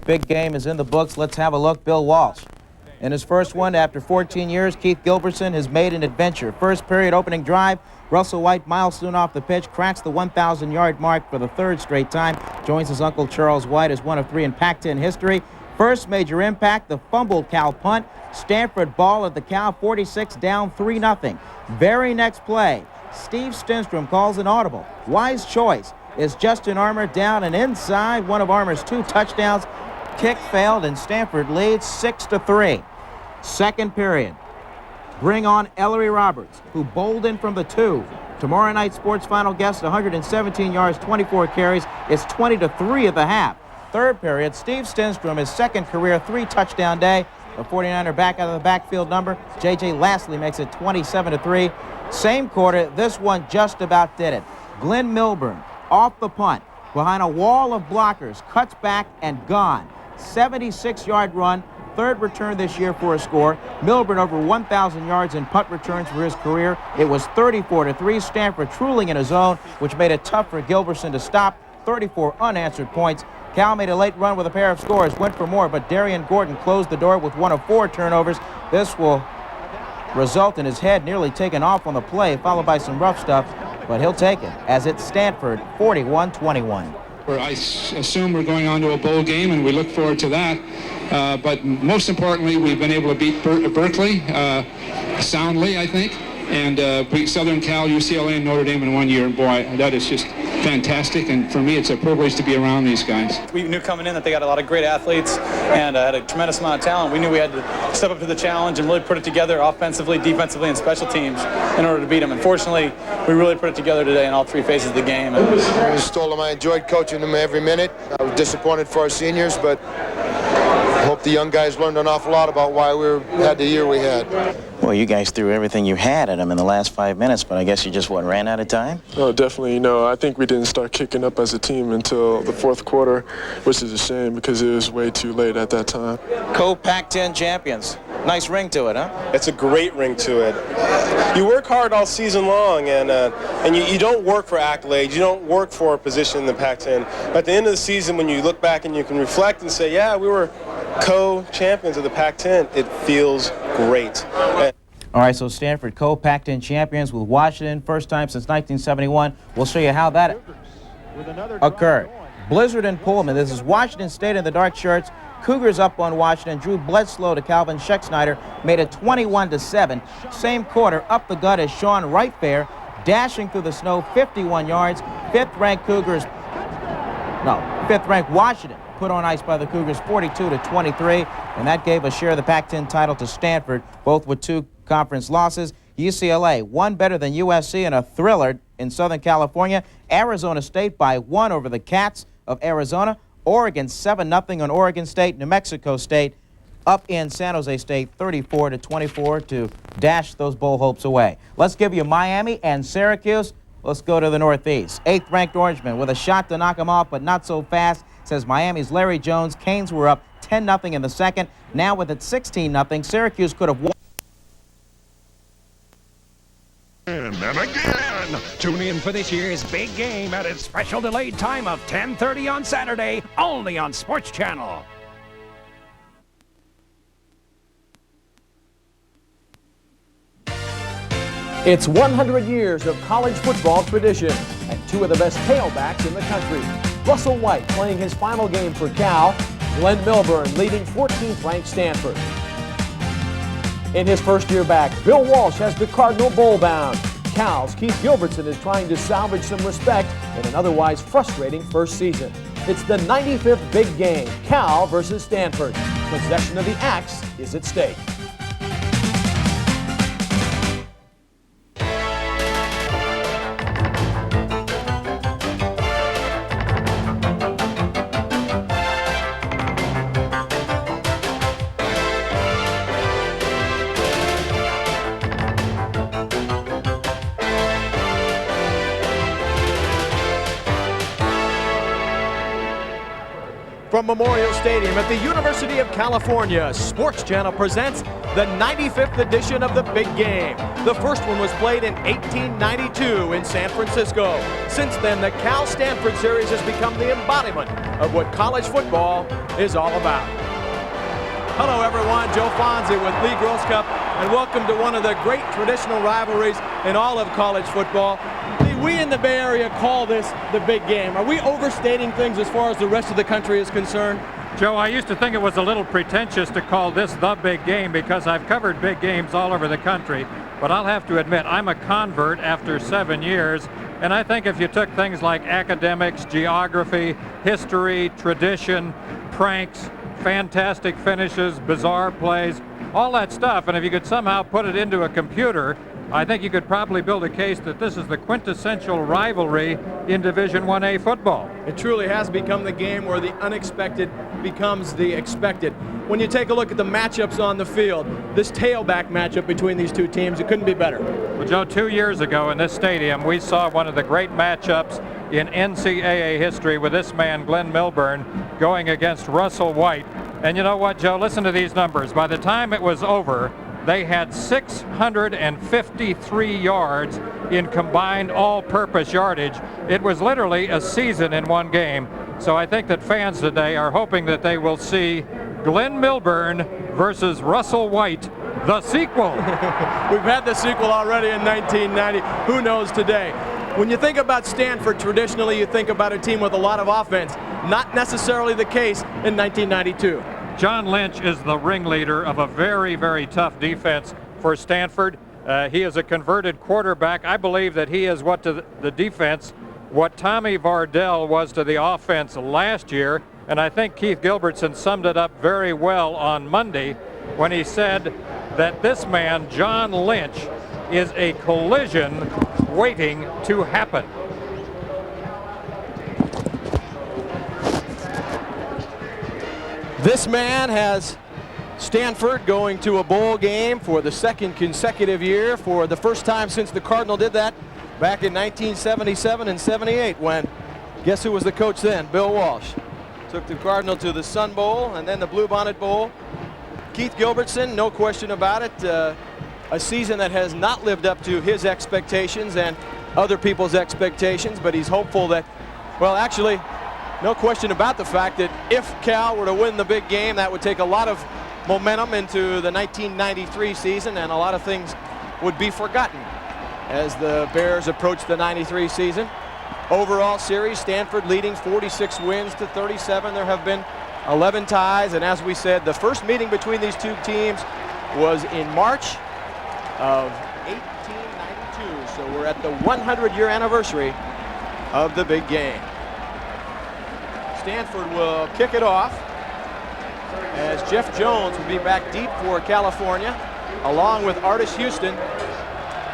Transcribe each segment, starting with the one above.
big game is in the books. Let's have a look. Bill Walsh. In his first one after 14 years, Keith Gilbertson has made an adventure. First period opening drive, Russell White milestone off the pitch, cracks the 1,000-yard mark for the third straight time. Joins his uncle Charles White as one of three in Pac-10 history. First major impact, the fumbled Cal punt. Stanford ball at the Cal, 46 down, 3-0. Very next play, Steve Stenstrom calls an audible. Wise choice is Justin Armour down and inside. One of Armour's 2 touchdowns. Kick failed and Stanford leads 6-3. Second period. Bring on Ellery Roberts, who bowled in from the 2. Tomorrow Night Sports final guest, 117 yards, 24 carries. It's 20-3 at the half. Third period, Steve Stenstrom, his second career 3-touchdown day. The 49er back out of the backfield number. J.J. Lastly makes it 27-3. Same quarter, this one just about did it. Glenn Milburn off the punt, behind a wall of blockers, cuts back and gone. 76-yard run, third return this year for a score. Milburn over 1,000 yards in punt returns for his career. It was 34-3. Stanford truly in his zone, which made it tough for Gilbertson to stop. 34 unanswered points. Cal made a late run with a pair of scores, went for more, but Darian Gordon closed the door with one of 4 turnovers. This will result in his head nearly taken off on the play, followed by some rough stuff, but he'll take it as it's Stanford 41-21. I assume we're going on to a bowl game, and we look forward to that. But most importantly, we've been able to beat Berkeley soundly, I think, and beat Southern Cal, UCLA, and Notre Dame in 1 year. And boy, that is just fantastic, and for me, it's a privilege to be around these guys. We knew coming in that they got a lot of great athletes and had a tremendous amount of talent. We knew we had to step up to the challenge and really put it together offensively, defensively, and special teams in order to beat them. And fortunately, we really put it together today in all 3 phases of the game. I told them I enjoyed coaching them every minute. I was disappointed for our seniors, but I hope the young guys learned an awful lot about why we had the year we had. Well, you guys threw everything you had at them in the last 5 minutes, but I guess you just, ran out of time? Oh, definitely. I think we didn't start kicking up as a team until the fourth quarter, which is a shame because it was way too late at that time. Co-Pac-10 champions. Nice ring to it, huh? It's a great ring to it. You work hard all season long, and you don't work for accolades. You don't work for a position in the Pac-10. At the end of the season, when you look back and you can reflect and say, yeah, we were co-champions of the Pac-10, it feels great. All right, so Stanford co-Pac-10 champions with Washington, first time since 1971. We'll show you how that occurred. Blizzard and Pullman. This is Washington State in the dark shirts. Cougars up on Washington. Drew Bledsoe to Calvin Schexnayder made it 21-7. Same quarter, up the gut is Sean Wright-Fair, dashing through the snow, 51 yards. Fifth-ranked Washington put on ice by the Cougars, 42-23, and that gave a share of the Pac-10 title to Stanford, both with 2 conference losses. UCLA, 1 better than USC in a thriller in Southern California. Arizona State by 1 over the Cats of Arizona. Oregon 7-0 on Oregon State. New Mexico State up in San Jose State 34-24 to dash those bowl hopes away. Let's give you Miami and Syracuse. Let's go to the Northeast. 8th-ranked Orangemen with a shot to knock them off, but not so fast, says Miami's Larry Jones. Canes were up 10-0 in the second. Now with it 16-0, Syracuse could have won. And again, tune in for this year's big game at its special delayed time of 10:30 on Saturday, only on Sports Channel. It's 100 years of college football tradition and 2 of the best tailbacks in the country. Russell White playing his final game for Cal, Glenn Milburn leading 14th-ranked Stanford. In his first year back, Bill Walsh has the Cardinal bowl-bound. Cal's Keith Gilbertson is trying to salvage some respect in an otherwise frustrating first season. It's the 95th big game, Cal versus Stanford. Possession of the axe is at stake. From Memorial Stadium at the University of California, Sports Channel presents the 95th edition of the Big Game. The first one was played in 1892 in San Francisco. Since then, the Cal-Stanford series has become the embodiment of what college football is all about. Hello everyone, Joe Fonzie with Lee Gross Cup, and welcome to one of the great traditional rivalries in all of college football. Lee, we in the Bay Area call this the Big Game. Are we overstating things as far as the rest of the country is concerned? Joe, I used to think it was a little pretentious to call this the Big Game because I've covered big games all over the country, but I'll have to admit I'm a convert after 7 years, and I think if you took things like academics, geography, history, tradition, pranks, fantastic finishes, bizarre plays, all that stuff, and if you could somehow put it into a computer, I think you could probably build a case that this is the quintessential rivalry in Division 1A football. It truly has become the game where the unexpected becomes the expected. When you take a look at the matchups on the field, this tailback matchup between these two teams, it couldn't be better. Well, Joe, 2 years ago in this stadium, we saw one of the great matchups in NCAA history with this man, Glenn Milburn, going against Russell White. And you know what, Joe? Listen to these numbers. By the time it was over, they had 653 yards in combined all-purpose yardage. It was literally a season in one game. So I think that fans today are hoping that they will see Glenn Milburn versus Russell White, the sequel. We've had the sequel already in 1990. Who knows today? When you think about Stanford, traditionally you think about a team with a lot of offense. Not necessarily the case in 1992. John Lynch is the ringleader of a very, very tough defense for Stanford. He is a converted quarterback. I believe that he is what to the defense, what Tommy Vardell was to the offense last year. And I think Keith Gilbertson summed it up very well on Monday when he said that this man, John Lynch, is a collision waiting to happen. This man has Stanford going to a bowl game for the second consecutive year, for the first time since the Cardinal did that back in 1977 and 78, when, guess who was the coach then? Bill Walsh. Took the Cardinal to the Sun Bowl and then the Bluebonnet Bowl. Keith Gilbertson, no question about it, a season that has not lived up to his expectations and other people's expectations, but he's hopeful that, well, actually, no question about the fact that if Cal were to win the big game, that would take a lot of momentum into the 1993 season, and a lot of things would be forgotten as the Bears approach the 93 season. Overall series, Stanford leading 46 wins to 37. There have been 11 ties, and as we said, the first meeting between these two teams was in March of 1892. So we're at the 100-year anniversary of the big game. Stanford will kick it off as Jeff Jones will be back deep for California, along with Artis Houston.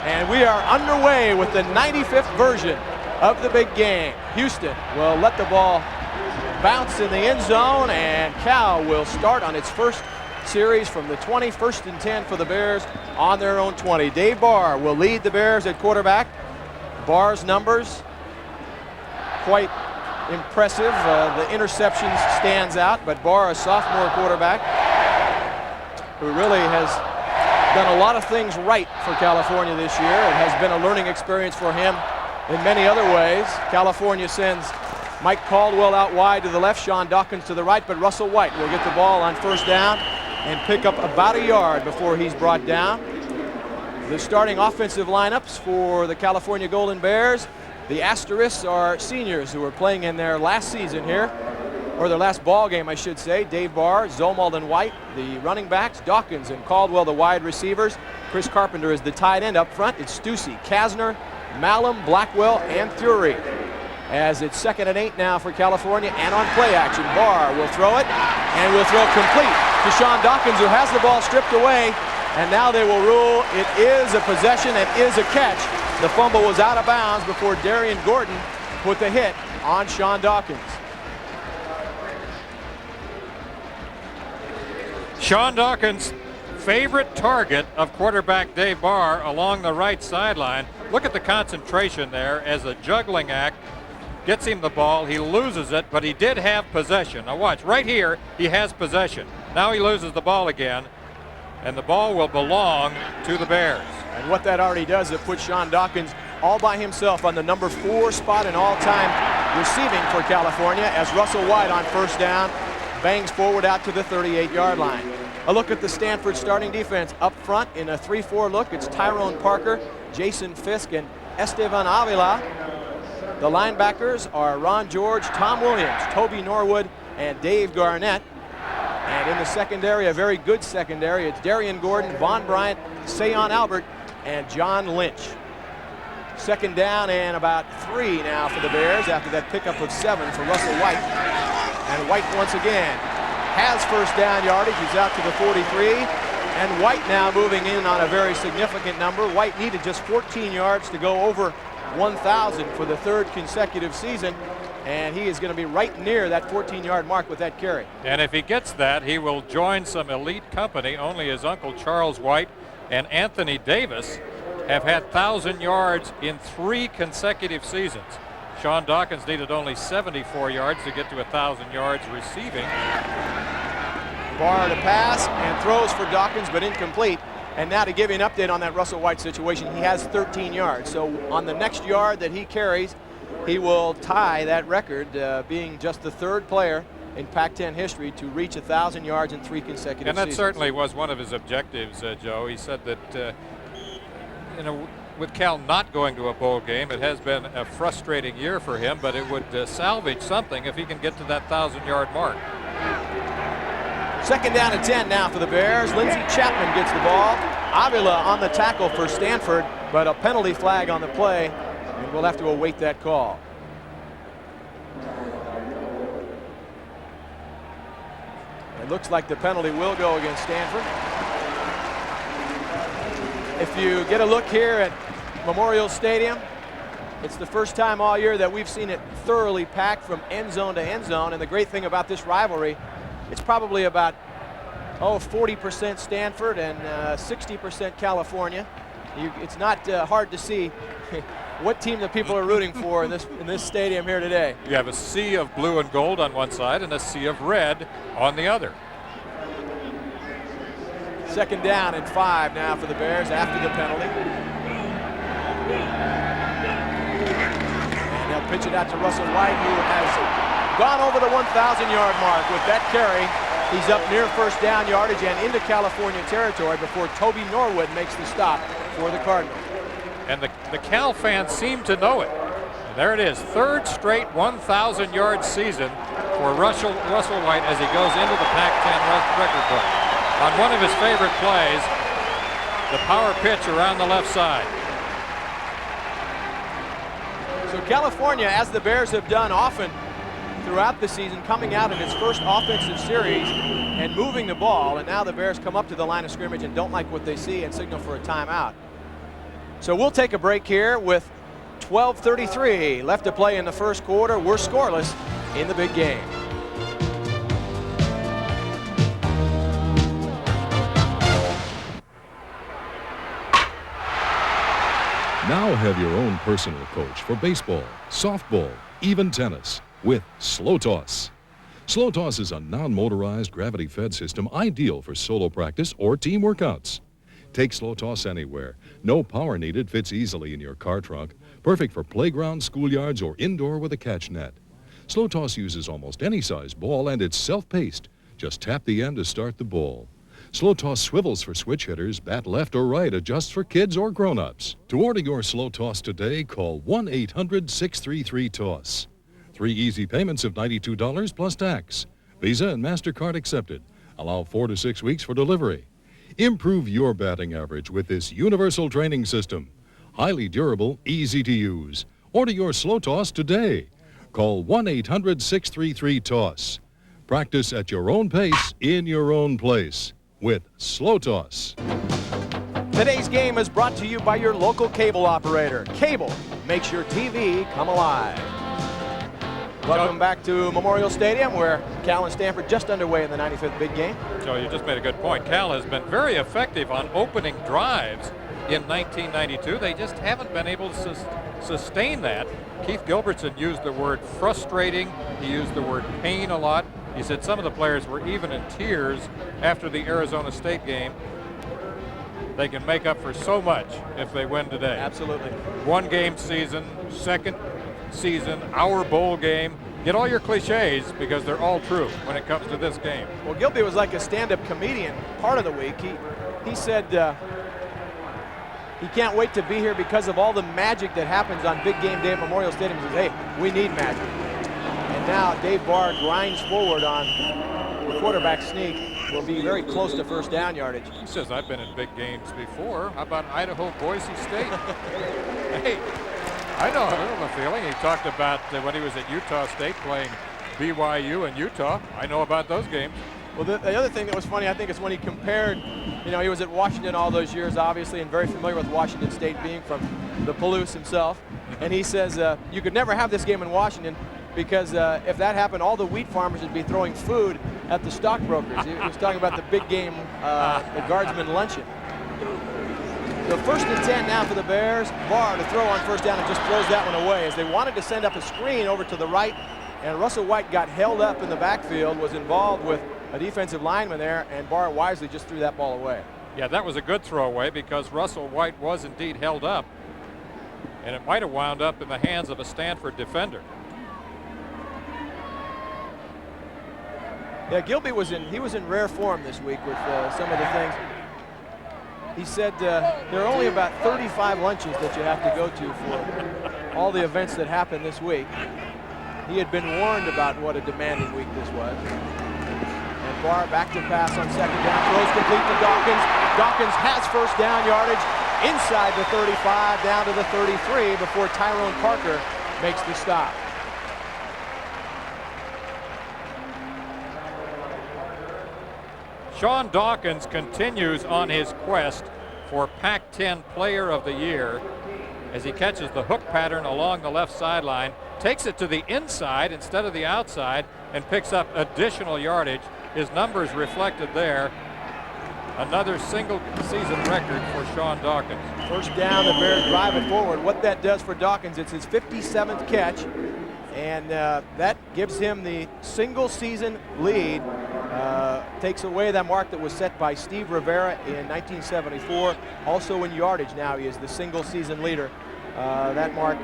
And we are underway with the 95th version of the big game. Houston will let the ball bounce in the end zone, and Cal will start on its first series from the 20, 1st and 10 for the Bears on their own 20. Dave Barr will lead the Bears at quarterback. Barr's numbers quite impressive. The interceptions stands out, but Barr, a sophomore quarterback who really has done a lot of things right for California this year. It has been a learning experience for him in many other ways. California sends Mike Caldwell out wide to the left, Sean Dawkins to the right, but Russell White will get the ball on first down and pick up about a yard before he's brought down. The starting offensive lineups for the California Golden Bears, the Asterisks are seniors who are playing in their last season here, or their last ball game, I should say. Dave Barr, Zomald and White, the running backs, Dawkins and Caldwell, the wide receivers. Chris Carpenter is the tight end. Up front, it's Stussy, Kasner, Malum, Blackwell, and Thury. As it's 2nd and 8 now for California, and on play action, Barr will throw it, and will throw complete to Sean Dawkins, who has the ball stripped away, and now they will rule it is a possession and is a catch. The fumble was out of bounds before Darian Gordon put the hit on Sean Dawkins. Sean Dawkins, favorite target of quarterback Dave Barr along the right sideline. Look at the concentration there as a juggling act. gets him the ball. He loses it, but he did have possession. Now watch, right here, he has possession. Now he loses the ball again, and the ball will belong to the Bears. And what that already does, it puts Sean Dawkins all by himself on the number 4 spot in all-time receiving for California as Russell White on first down bangs forward out to the 38-yard line. A look at the Stanford starting defense. Up front in a 3-4 look, it's Tyrone Parker, Jason Fisk, and Esteban Avila. The linebackers are Ron George, Tom Williams, Toby Norwood, and Dave Garnett. And in the secondary, a very good secondary, it's Darian Gordon, Von Bryant, Sayon Albert, and John Lynch. Second down and about 3 now for the Bears after that pickup of 7 for Russell White. And White once again has first down yardage. He's out to the 43. And White now moving in on a very significant number. White needed just 14 yards to go over 1,000 for the 3rd consecutive season. And he is going to be right near that 14-yard mark with that carry. And if he gets that, he will join some elite company. Only his uncle Charles White and Anthony Davis have had 1,000 yards in 3 consecutive seasons. Sean Dawkins needed only 74 yards to get to 1,000 yards receiving. Barr to pass and throws for Dawkins, but incomplete. And now to give you an update on that Russell White situation, he has 13 yards. So on the next yard that he carries, he will tie that record, being just the 3rd player in Pac-10 history to reach 1,000 yards in 3 consecutive And that seasons. certainly was one of his objectives, Joe. He said that with Cal not going to a bowl game, it has been a frustrating year for him, but it would salvage something if he can get to that 1,000-yard mark. Second down and 10 now for the Bears. Lindsey Chapman gets the ball. Avila on the tackle for Stanford, but a penalty flag on the play, and we'll have to await that call. It looks like the penalty will go against Stanford. If you get a look here at Memorial Stadium, it's the first time all year that we've seen it thoroughly packed from end zone to end zone. And the great thing about this rivalry, it's probably about 40% Stanford and 60% California. It's not hard to see what team the people are rooting for in this stadium here today. You have a sea of blue and gold on one side and a sea of red on the other. Second down and 5 now for the Bears after the penalty. And they'll pitch it out to Russell White, who has gone over the 1,000-yard mark with that carry. He's up near first down yardage and into California territory before Toby Norwood makes the stop for the Cardinal. And the Cal fans seem to know it. And there it is, 3rd straight 1,000-yard season for Russell White as he goes into the Pac-10 record book. On one of his favorite plays, the power pitch around the left side. So California, as the Bears have done often throughout the season, coming out in its first offensive series and moving the ball, and now the Bears come up to the line of scrimmage and don't like what they see and signal for a timeout. So we'll take a break here with 12:33 left to play in the first quarter. We're scoreless in the big game. Now have your own personal coach for baseball, softball, even tennis with Slow Toss. Slow Toss is a non-motorized, gravity-fed system ideal for solo practice or team workouts. Take Slow Toss anywhere. No power needed, fits easily in your car trunk. Perfect for playgrounds, schoolyards, or indoor with a catch net. Slow Toss uses almost any size ball and it's self-paced. Just tap the end to start the ball. Slow Toss swivels for switch hitters, bat left or right, adjusts for kids or grown-ups. To order your Slow Toss today, call 1-800-633-TOSS. 3 easy payments of $92 plus tax. Visa and MasterCard accepted. Allow 4 to 6 weeks for delivery. Improve your batting average with this universal training system. Highly durable, easy to use. Order your Slow Toss today. Call 1-800-633-TOSS. Practice at your own pace, in your own place. With Slow Toss. Today's game is brought to you by your local cable operator. Cable makes your TV come alive. Welcome back to Memorial Stadium, where Cal and Stanford just underway in the 95th big game. Joe, you just made a good point. Cal has been very effective on opening drives in 1992. They just haven't been able to sustain that. Keith Gilbertson used the word frustrating. He used the word pain a lot. He said some of the players were even in tears after the Arizona State game. They can make up for so much if they win today. Absolutely. One game season, second season, our bowl game. Get all your cliches because they're all true when it comes to this game. Well, Gilby was like a stand-up comedian part of the week. He said he can't wait to be here because of all the magic that happens on big game day at Memorial Stadium. He says, hey, we need magic. And now Dave Barr grinds forward on the quarterback sneak. Will be very close to first down yardage. He says, I've been in big games before. How about Idaho, Boise State? Hey, I know the feeling. He talked about when he was at Utah State playing BYU and Utah. I know about those games. Well, the other thing that was funny, I think, is when he compared, you know, he was at Washington all those years, obviously, and very familiar with Washington State, being from the Palouse himself. And he says, you could never have this game in Washington because if that happened, all the wheat farmers would be throwing food at the stockbrokers. He was talking about the big game, the Guardsman luncheon. So 1st and 10 now for the Bears. Barr to throw on first down and just throws that one away as they wanted to send up a screen over to the right, and Russell White got held up in the backfield, was involved with a defensive lineman there, and Barr wisely just threw that ball away. Yeah, that was a good throwaway because Russell White was indeed held up, and it might have wound up in the hands of a Stanford defender. Yeah, Gilby was in rare form this week with some of the things. He said there are only about 35 lunches that you have to go to for all the events that happened this week. He had been warned about what a demanding week this was. And Barr back to pass on second down, throws complete to Dawkins. Dawkins has first down yardage inside the 35, down to the 33 before Tyrone Parker makes the stop. Sean Dawkins continues on his quest for Pac-10 Player of the Year as he catches the hook pattern along the left sideline, takes it to the inside instead of the outside, and picks up additional yardage. His numbers reflected there. Another single season record for Sean Dawkins. First down, the Bears drive it forward. What that does for Dawkins, it's his 57th catch, and that gives him the single season lead. Takes away that mark that was set by Steve Rivera in 1974. Also in yardage now, he is the single season leader. That mark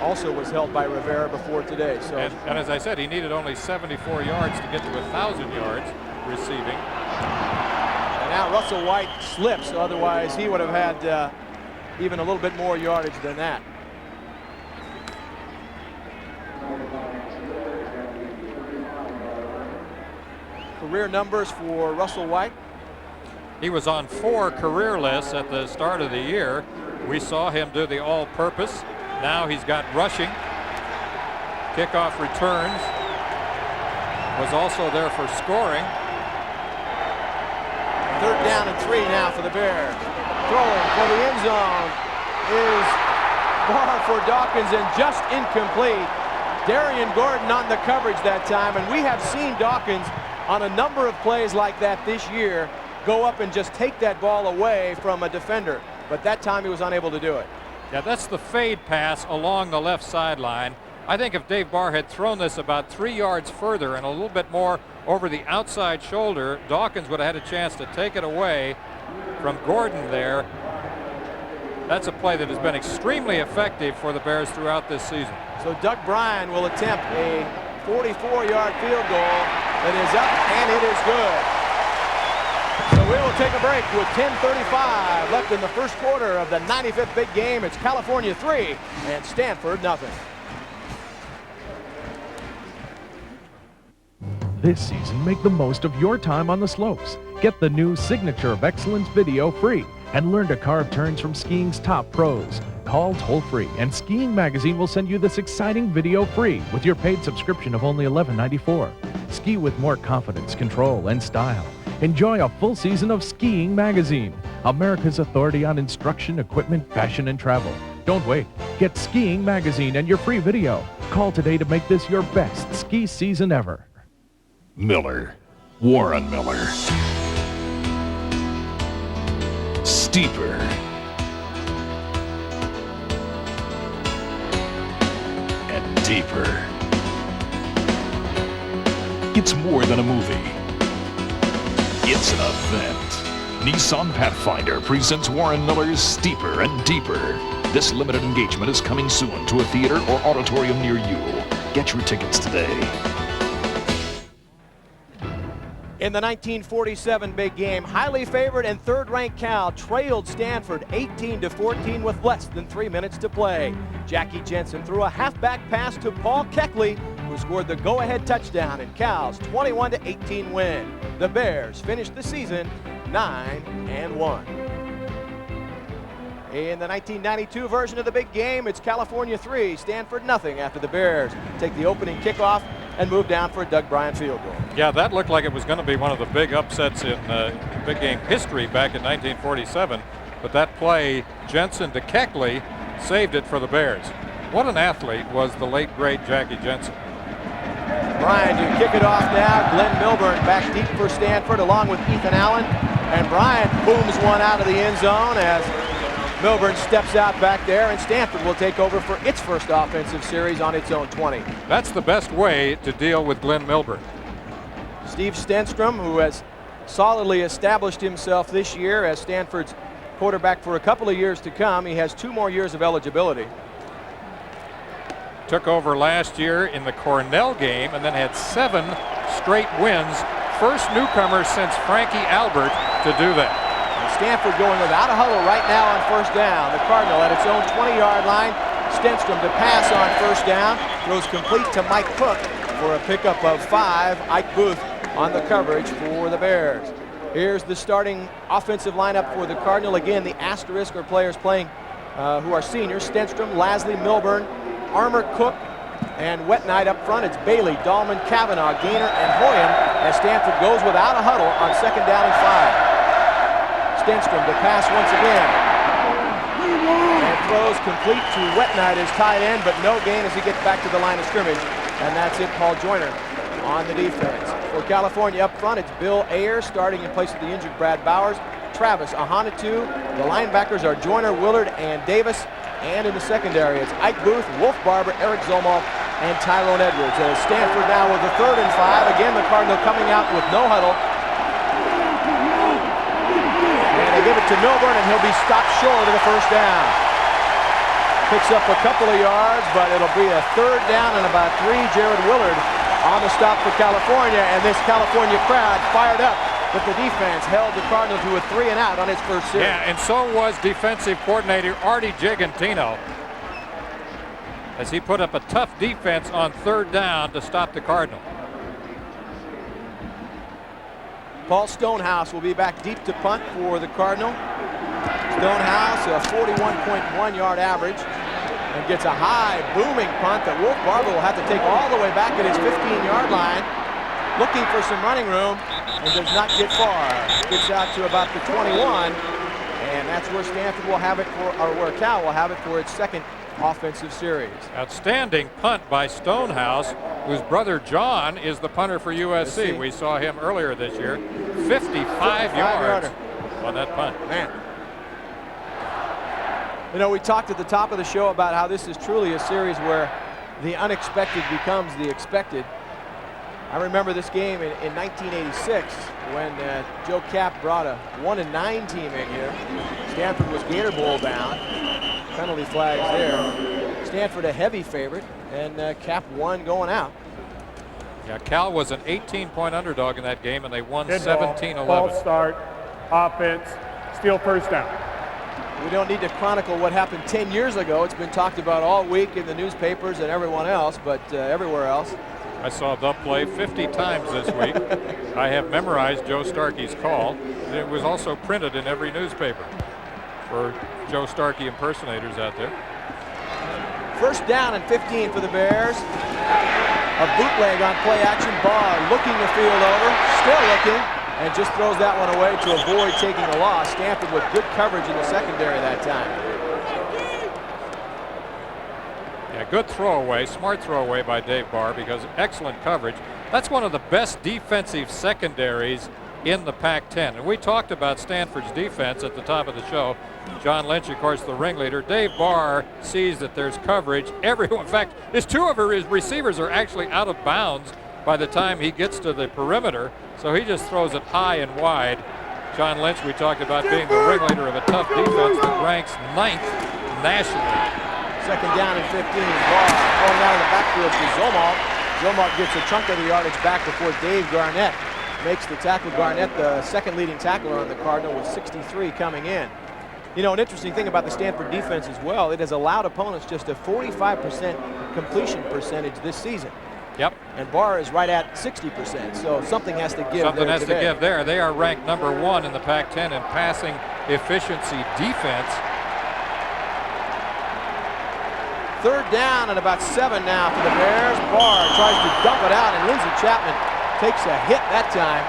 also was held by Rivera before today. So, and as I said, he needed only 74 yards to get to 1,000 yards receiving. And now Russell White slips, otherwise he would have had even a little bit more yardage than that. Career numbers for Russell White. He was on 4 career lists at the start of the year. We saw him do the all-purpose. Now he's got rushing. Kickoff returns. Was also there for scoring. 3rd down and 3 now for the Bears. Throwing for the end zone is Barr for Dawkins, and just incomplete. Darian Gordon on the coverage that time, and we have seen Dawkins on a number of plays like that this year go up and just take that ball away from a defender, but that time he was unable to do it. Yeah, that's the fade pass along the left sideline. I think if Dave Barr had thrown this about 3 yards further and a little bit more over the outside shoulder, Dawkins would have had a chance to take it away from Gordon there. That's a play that has been extremely effective for the Bears throughout this season. So Doug Bryan will attempt a 44-yard field goal that is up, and it is good. So we will take a break with 10:35 left in the first quarter of the 95th big game. It's California 3 and Stanford nothing. This season, make the most of your time on the slopes. Get the new Signature of Excellence video free and learn to carve turns from skiing's top pros. Call toll-free, and Skiing Magazine will send you this exciting video free with your paid subscription of only $11.94. Ski with more confidence, control, and style. Enjoy a full season of Skiing Magazine, America's authority on instruction, equipment, fashion, and travel. Don't wait. Get Skiing Magazine and your free video. Call today to make this your best ski season ever. Miller. Warren Miller. Steeper. deeper. It's more than a movie. It's an event. Nissan Pathfinder presents Warren Miller's Steeper and Deeper. This limited engagement is coming soon to a theater or auditorium near you. Get your tickets today. In the 1947 big game, highly favored and third-ranked Cal trailed Stanford 18-14 with less than 3 minutes to play. Jackie Jensen threw a halfback pass to Paul Keckley, who scored the go-ahead touchdown in Cal's 21-18 win. The Bears finished the season 9-1. In the 1992 version of the big game, it's California 3, Stanford nothing after the Bears take the opening kickoff and move down for a Doug Bryant field goal. Yeah, that looked like it was going to be one of the big upsets in big game history back in 1947. But that play, Jensen to Keckley, saved it for the Bears. What an athlete was the late, great Jackie Jensen. Bryant to kick it off now. Glenn Milburn back deep for Stanford along with Ethan Allen. And Bryant booms one out of the end zone as Milburn steps out back there, and Stanford will take over for its first offensive series on its own 20. That's the best way to deal with Glenn Milburn. Steve Stenstrom, who has solidly established himself this year as Stanford's quarterback for a couple of years to come. He has 2 more years of eligibility. Took over last year in the Cornell game and then had 7 straight wins. First newcomer since Frankie Albert to do that. Stanford going without a huddle right now on first down. The Cardinal at its own 20-yard line. Stenstrom to pass on first down. Throws complete to Mike Cook for a pickup of 5. Ike Booth on the coverage for the Bears. Here's the starting offensive lineup for the Cardinal. Again, the asterisk are players playing who are seniors. Stenstrom, Lasley, Milburn, Armour, Cook, and Wet Knight up front. It's Bailey, Dahlman, Kavanaugh, Gaynor, and Hoyen as Stanford goes without a huddle on second down and 5. Stenstrom to pass once again. And throws complete to Wet Knight as tight end, but no gain as he gets back to the line of scrimmage. And that's it, Paul Joyner on the defense. For California up front, it's Bill Ayer starting in place of the injured Brad Bowers. Travis Ahanitu. The linebackers are Joyner, Willard, and Davis. And in the secondary, it's Ike Booth, Wolf Barber, Eric Zolmal, and Tyrone Edwards. As Stanford now with a 3rd and 5. Again, the Cardinal coming out with no huddle. They give it to Milburn, and he'll be stopped short of the first down. Picks up a couple of yards, but it'll be a 3rd down and about 3. Jared Willard on the stop for California, and this California crowd fired up. But the defense held the Cardinal to a 3 and out on its first series. Yeah, and so was defensive coordinator Artie Gigantino, as he put up a tough defense on 3rd down to stop the Cardinal. Paul Stonehouse will be back deep to punt for the Cardinal. Stonehouse, a 41.1-yard average, and gets a high, booming punt that Wolf Barber will have to take all the way back at his 15-yard line, looking for some running room, and does not get far. Gets out to about the 21, and that's where Stanford will have it for, or where Cal will have it for its second offensive series. Outstanding punt by Stonehouse, whose brother John is the punter for USC. We saw him earlier this year. 55 yards on that punt. Man. You know, we talked at the top of the show about how this is truly a series where the unexpected becomes the expected. I remember this game in 1986 when Joe Kapp brought a 1-9 team in here. Stanford was Gator Bowl bound. Penalty flags there. Stanford a heavy favorite, and Kapp won going out. Yeah, Cal was an 18-point underdog in that game, and they won 17-11. Ball start, offense, steal first down. We don't need to chronicle what happened 10 years ago. It's been talked about all week in the newspapers and everyone else, but everywhere else. I saw the play 50 times this week. I have memorized Joe Starkey's call. It was also printed in every newspaper for Joe Starkey impersonators out there. First down and 15 for the Bears. A bootleg on play action. Barr looking the field over, still looking, and just throws that one away to avoid taking a loss. Stanford with good coverage in the secondary that time. Yeah, good throwaway, smart throwaway by Dave Barr because excellent coverage. That's one of the best defensive secondaries in the Pac-10. And we talked about Stanford's defense at the top of the show. John Lynch, of course, the ringleader. Dave Barr sees that there's coverage. Everyone, in fact, two of his receivers are actually out of bounds by the time he gets to the perimeter, so he just throws it high and wide. John Lynch, we talked about being the ringleader of a tough defense that ranks 9th nationally. Second down and 15. Barr throwing out of the backfield to Zolmalt. Zolmalt gets a chunk of the yardage back before Dave Garnett makes the tackle. Garnett, the second leading tackler on the Cardinal, with 63 coming in. You know, an interesting thing about the Stanford defense as well, it has allowed opponents just a 45% completion percentage this season. Yep. And Barr is right at 60%, so something has to give. Something has to give there. They are ranked number 1 in the Pac-10 in passing efficiency defense. Third down and about 7 now for the Bears. Barr tries to dump it out, and Lindsey Chapman takes a hit that time.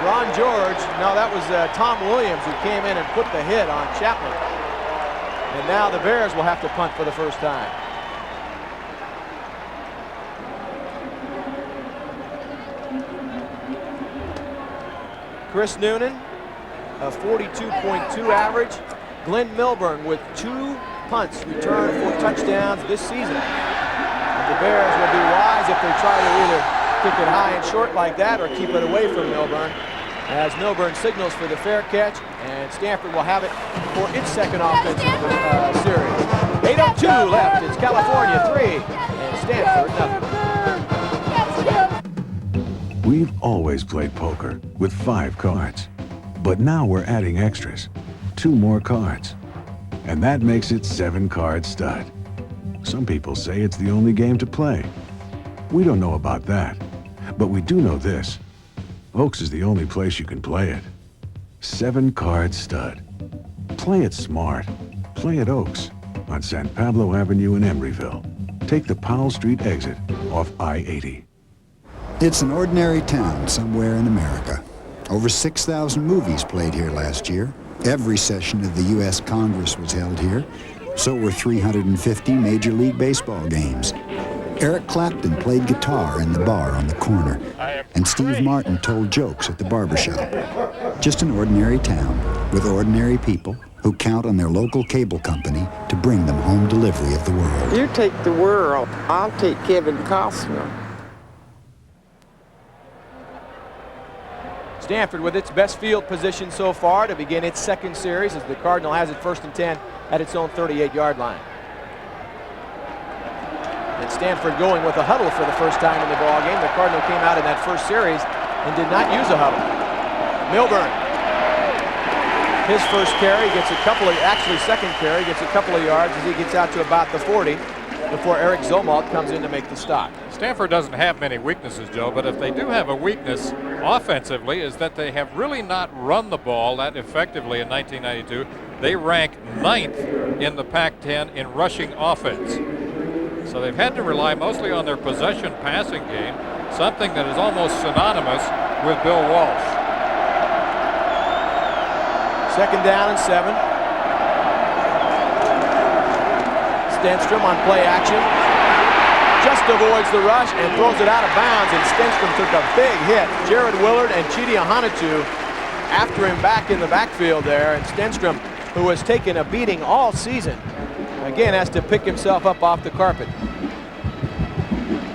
Ron George, no, that was Tom Williams who came in and put the hit on Chapman. And now the Bears will have to punt for the first time. Chris Noonan, a 42.2 average. Glenn Milburn with 2 punts returned for touchdowns this season. And the Bears will be wise if they try to either kick it high and short like that or keep it away from Milburn, as Milburn signals for the fair catch, and Stanford will have it for its second offensive series. 8:02 left. It's California 3 and Stanford nothing. We've always played poker with 5 cards, but now we're adding extras, 2 more cards, and that makes it 7-card stud. Some people say it's the only game to play. We don't know about that, but we do know this. Oaks is the only place you can play it. 7-card stud. Play it smart. Play at Oaks on San Pablo Avenue in Emeryville. Take the Powell Street exit off I-80. It's an ordinary town somewhere in America. Over 6,000 movies played here last year. Every session of the U.S. Congress was held here. So were 350 Major League Baseball games. Eric Clapton played guitar in the bar on the corner, and Steve Martin told jokes at the barbershop. Just an ordinary town with ordinary people who count on their local cable company to bring them home delivery of the world. You take the world, I'll take Kevin Costner. Stanford with its best field position so far to begin its second series, as the Cardinal has it 1st and 10 at its own 38-yard line. And Stanford going with a huddle for the first time in the ballgame. The Cardinal came out in that first series and did not use a huddle. Milburn, his first carry, gets a couple of, actually second carry, gets a couple of yards as he gets out to about the 40 before Eric Zolmalt comes in to make the stop. Stanford doesn't have many weaknesses, Joe, but if they do have a weakness offensively, is that they have really not run the ball that effectively in 1992. They rank 9th in the Pac-10 in rushing offense. So they've had to rely mostly on their possession passing game, something that is almost synonymous with Bill Walsh. Second down and 7. Stenstrom on play action. Just avoids the rush and throws it out of bounds, and Stenstrom took a big hit. Jared Willard and Chidi Ahanotu after him back in the backfield there, and Stenstrom, who has taken a beating all season, again has to pick himself up off the carpet.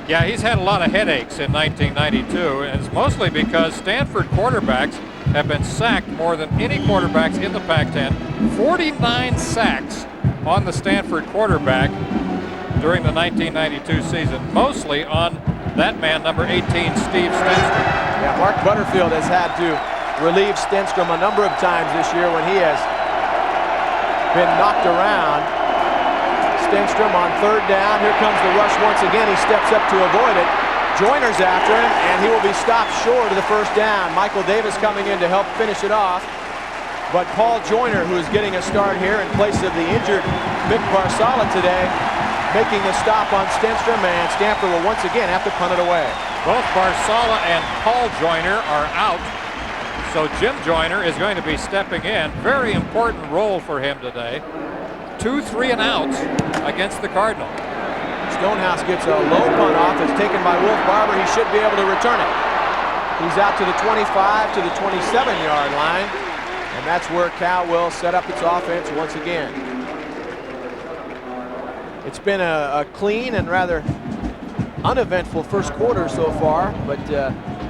Yeah, he's had a lot of headaches in 1992, and it's mostly because Stanford quarterbacks have been sacked more than any quarterbacks in the Pac-10. 49 sacks on the Stanford quarterback during the 1992 season, mostly on that man, number 18, Steve Stenstrom. Yeah, Mark Butterfield has had to relieve Stenstrom a number of times this year when he has been knocked around. Stenstrom on 3rd down. Here comes the rush once again. He steps up to avoid it. Joyner's after him, and he will be stopped short of the 1st down. Michael Davis coming in to help finish it off. But Paul Joyner, who is getting a start here in place of the injured Mick Barsala today, making the stop on Stenstrom, and Stanford will once again have to punt it away. Both Barsala and Paul Joyner are out, so Jim Joyner is going to be stepping in. Very important role for him today. 2 3-and-outs against the Cardinal. Stonehouse gets a low punt off. It's taken by Wolf Barber. He should be able to return it. He's out to the 25, to the 27-yard line, and that's where Cal will set up its offense once again. It's been a clean and rather uneventful first quarter so far, but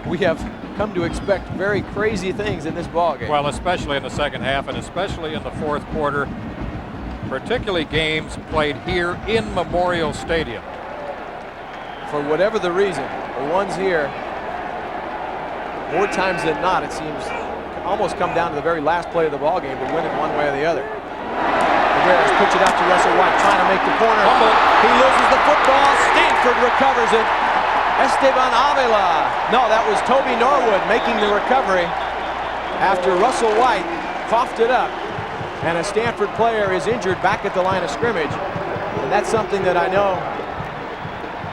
we have come to expect very crazy things in this ballgame. Well, especially in the second half and especially in the fourth quarter, particularly games played here in Memorial Stadium. For whatever the reason, the ones here, more times than not, it seems, almost come down to the very last play of the ballgame to win it one way or the other. The Bears pitch it out to Russell White, trying to make the corner. He loses the football. Stanford recovers it. Esteban Avila. No, that was Toby Norwood making the recovery after Russell White coughed it up. And a Stanford player is injured back at the line of scrimmage. And that's something that I know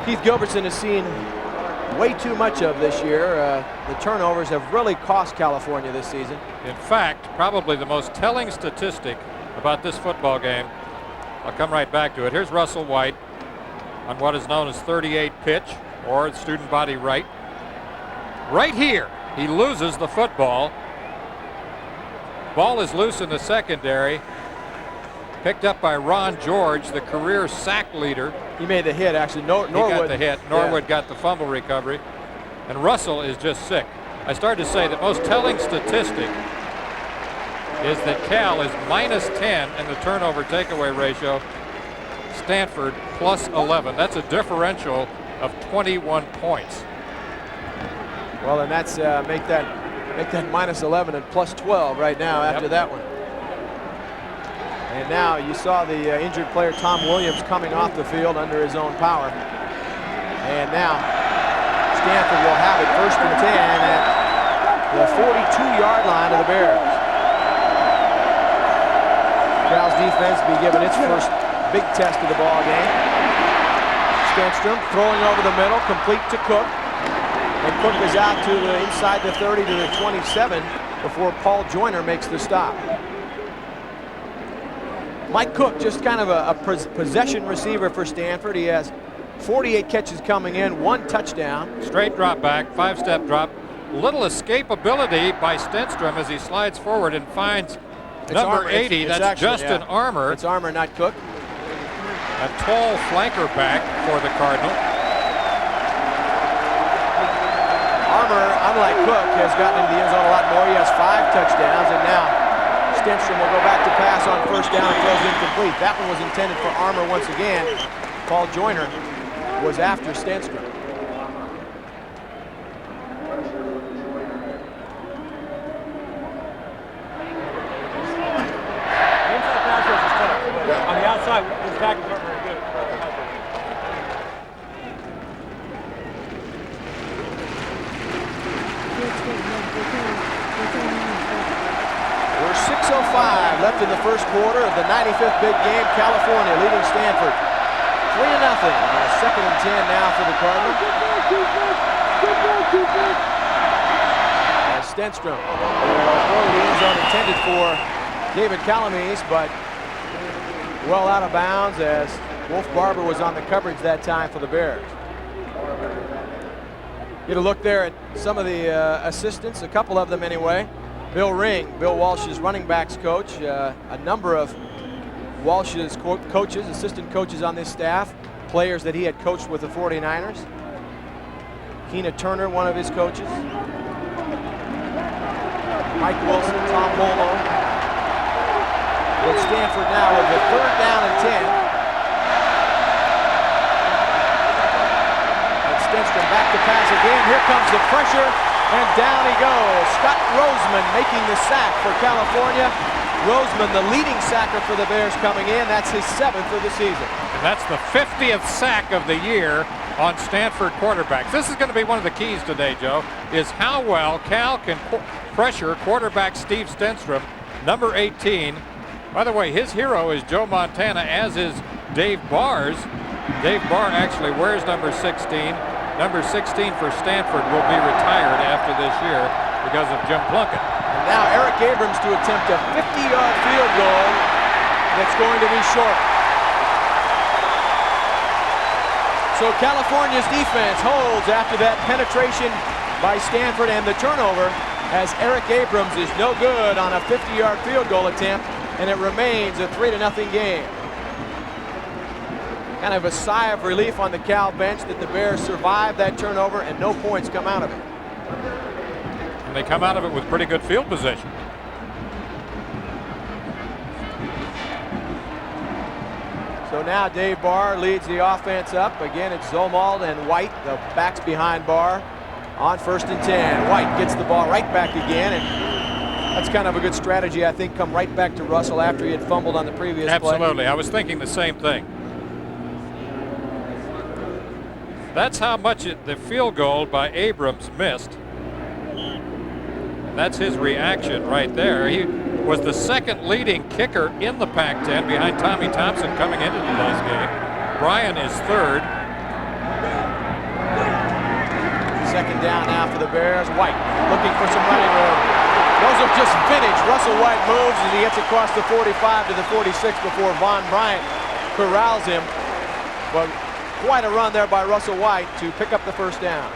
Keith Gilbertson has seen way too much of this year. The turnovers have really cost California this season. In fact, probably the most telling statistic about this football game, I'll come right back to it. Here's Russell White on what is known as 38 pitch, or student body right. Right here, he loses the football. Ball is loose in the secondary. Picked up by Ron George, the career sack leader. He made the hit, actually. Norwood he got the hit. Norwood got the fumble recovery. And Russell is just sick. I started to say the most telling statistic is that Cal is -10 in the turnover takeaway ratio. Stanford +11. That's a differential of 21 points. Well, and that's make that -11 and +12 right now after that one. And now you saw the injured player Tom Williams coming off the field under his own power. And now Stanford will have it 1st and 10 at the 42-yard line of the Bears. Cal's defense be given its first big test of the ball game. Stenstrom throwing over the middle, complete to Cook. And Cook is out to the inside the 30 to the 27 before Paul Joyner makes the stop. Mike Cook, just kind of a possession receiver for Stanford. He has 48 catches coming in, 1 touchdown. Straight drop back, 5-step drop. Little escapability by Stenstrom as he slides forward and finds number 80. That's actually, Justin Armour. It's Armour, not Cook. A tall flanker back for the Cardinal. Armour, unlike Cook, has gotten into the end zone a lot more. He has 5 touchdowns, and now Stenstrom will go back to pass on 1st down and throws incomplete. That one was intended for Armour once again. Paul Joyner was after Stenstrom. On the outside, his tackles aren't very good. We're 6:05 left in the first quarter of the 95th big game. California leading Stanford 3-0. 2nd and 10 now for the Cardinal. As Stenstrom will throw the end zone intended for David Calamise, but well out of bounds as Wolf Barber was on the coverage that time for the Bears. Get a look there at some of the assistants, a couple of them anyway. Bill Ring, Bill Walsh's running backs coach, a number of Walsh's coaches, assistant coaches on this staff, players that he had coached with the 49ers. Keena Turner, one of his coaches. Mike Wilson, Tom Bolo. With Stanford now with the 3rd down and 10. And Stenstrom back to pass again. Here comes the pressure, and down he goes. Scott Roseman making the sack for California. Roseman, the leading sacker for the Bears coming in. That's his 7th of the season. And that's the 50th sack of the year on Stanford quarterbacks. This is going to be one of the keys today, Joe, is how well Cal can pressure quarterback Steve Stenstrom, number 18. By the way, his hero is Joe Montana, as is Dave Bars. Dave Barr actually wears number 16. Number 16 for Stanford will be retired after this year because of Jim Plunkett. And now Eric Abrams to attempt a 50-yard field goal that's going to be short. So California's defense holds after that penetration by Stanford, and the turnover as Eric Abrams is no good on a 50-yard field goal attempt, and it remains a 3-0 game. Kind of a sigh of relief on the Cal bench that the Bears survived that turnover and no points come out of it. And they come out of it with pretty good field position. So now Dave Barr leads the offense up. Again, it's Zolmald and White, the backs behind Barr, on 1st and 10. White gets the ball right back again, and that's kind of a good strategy, I think, come right back to Russell after he had fumbled on the previous play. Absolutely. I was thinking the same thing. That's how much the field goal by Abrams missed. That's his reaction right there. He was the second leading kicker in the Pac-10 behind Tommy Thompson coming into today's game. Bryan is third. Second down now for the Bears. White looking for some running room. Those are just vintage. Russell White moves as he gets across the 45 to the 46 before Von Bryant corrals him. But quite a run there by Russell White to pick up the first down.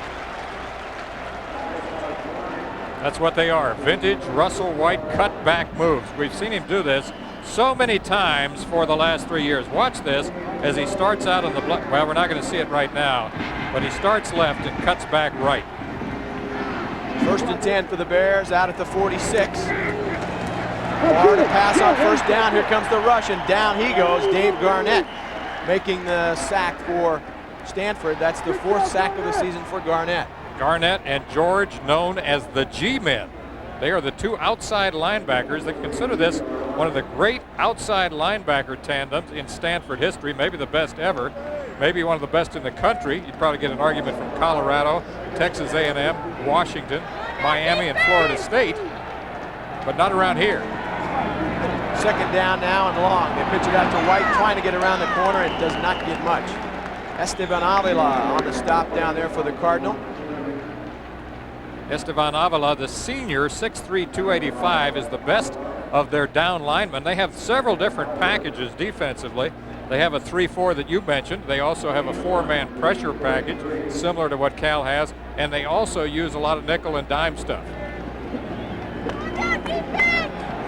That's what they are, vintage Russell White cutback moves. We've seen him do this so many times for the last 3 years. Watch this as he starts out on the block. Well, we're not going to see it right now, but he starts left and cuts back right. 1st and 10 for the Bears out at the 46. Barr to pass on 1st down. Here comes the rush, and down he goes. Dave Garnett making the sack for Stanford. That's the 4th sack of the season for Garnett. Garnett and George, known as the G-men. They are the two outside linebackers that consider this one of the great outside linebacker tandems in Stanford history, maybe the best ever, maybe one of the best in the country. You'd probably get an argument from Colorado, Texas A&M, Washington, Miami, and Florida State, but not around here. 2nd down now and long. They pitch it out to White, trying to get around the corner, and does not get much. Esteban Avila on the stop down there for the Cardinal. Esteban Avila, the senior, 6'3", 285, is the best of their down linemen. They have several different packages defensively. They have a 3-4 that you mentioned. They also have a 4-man pressure package, similar to what Cal has, and they also use a lot of nickel and dime stuff.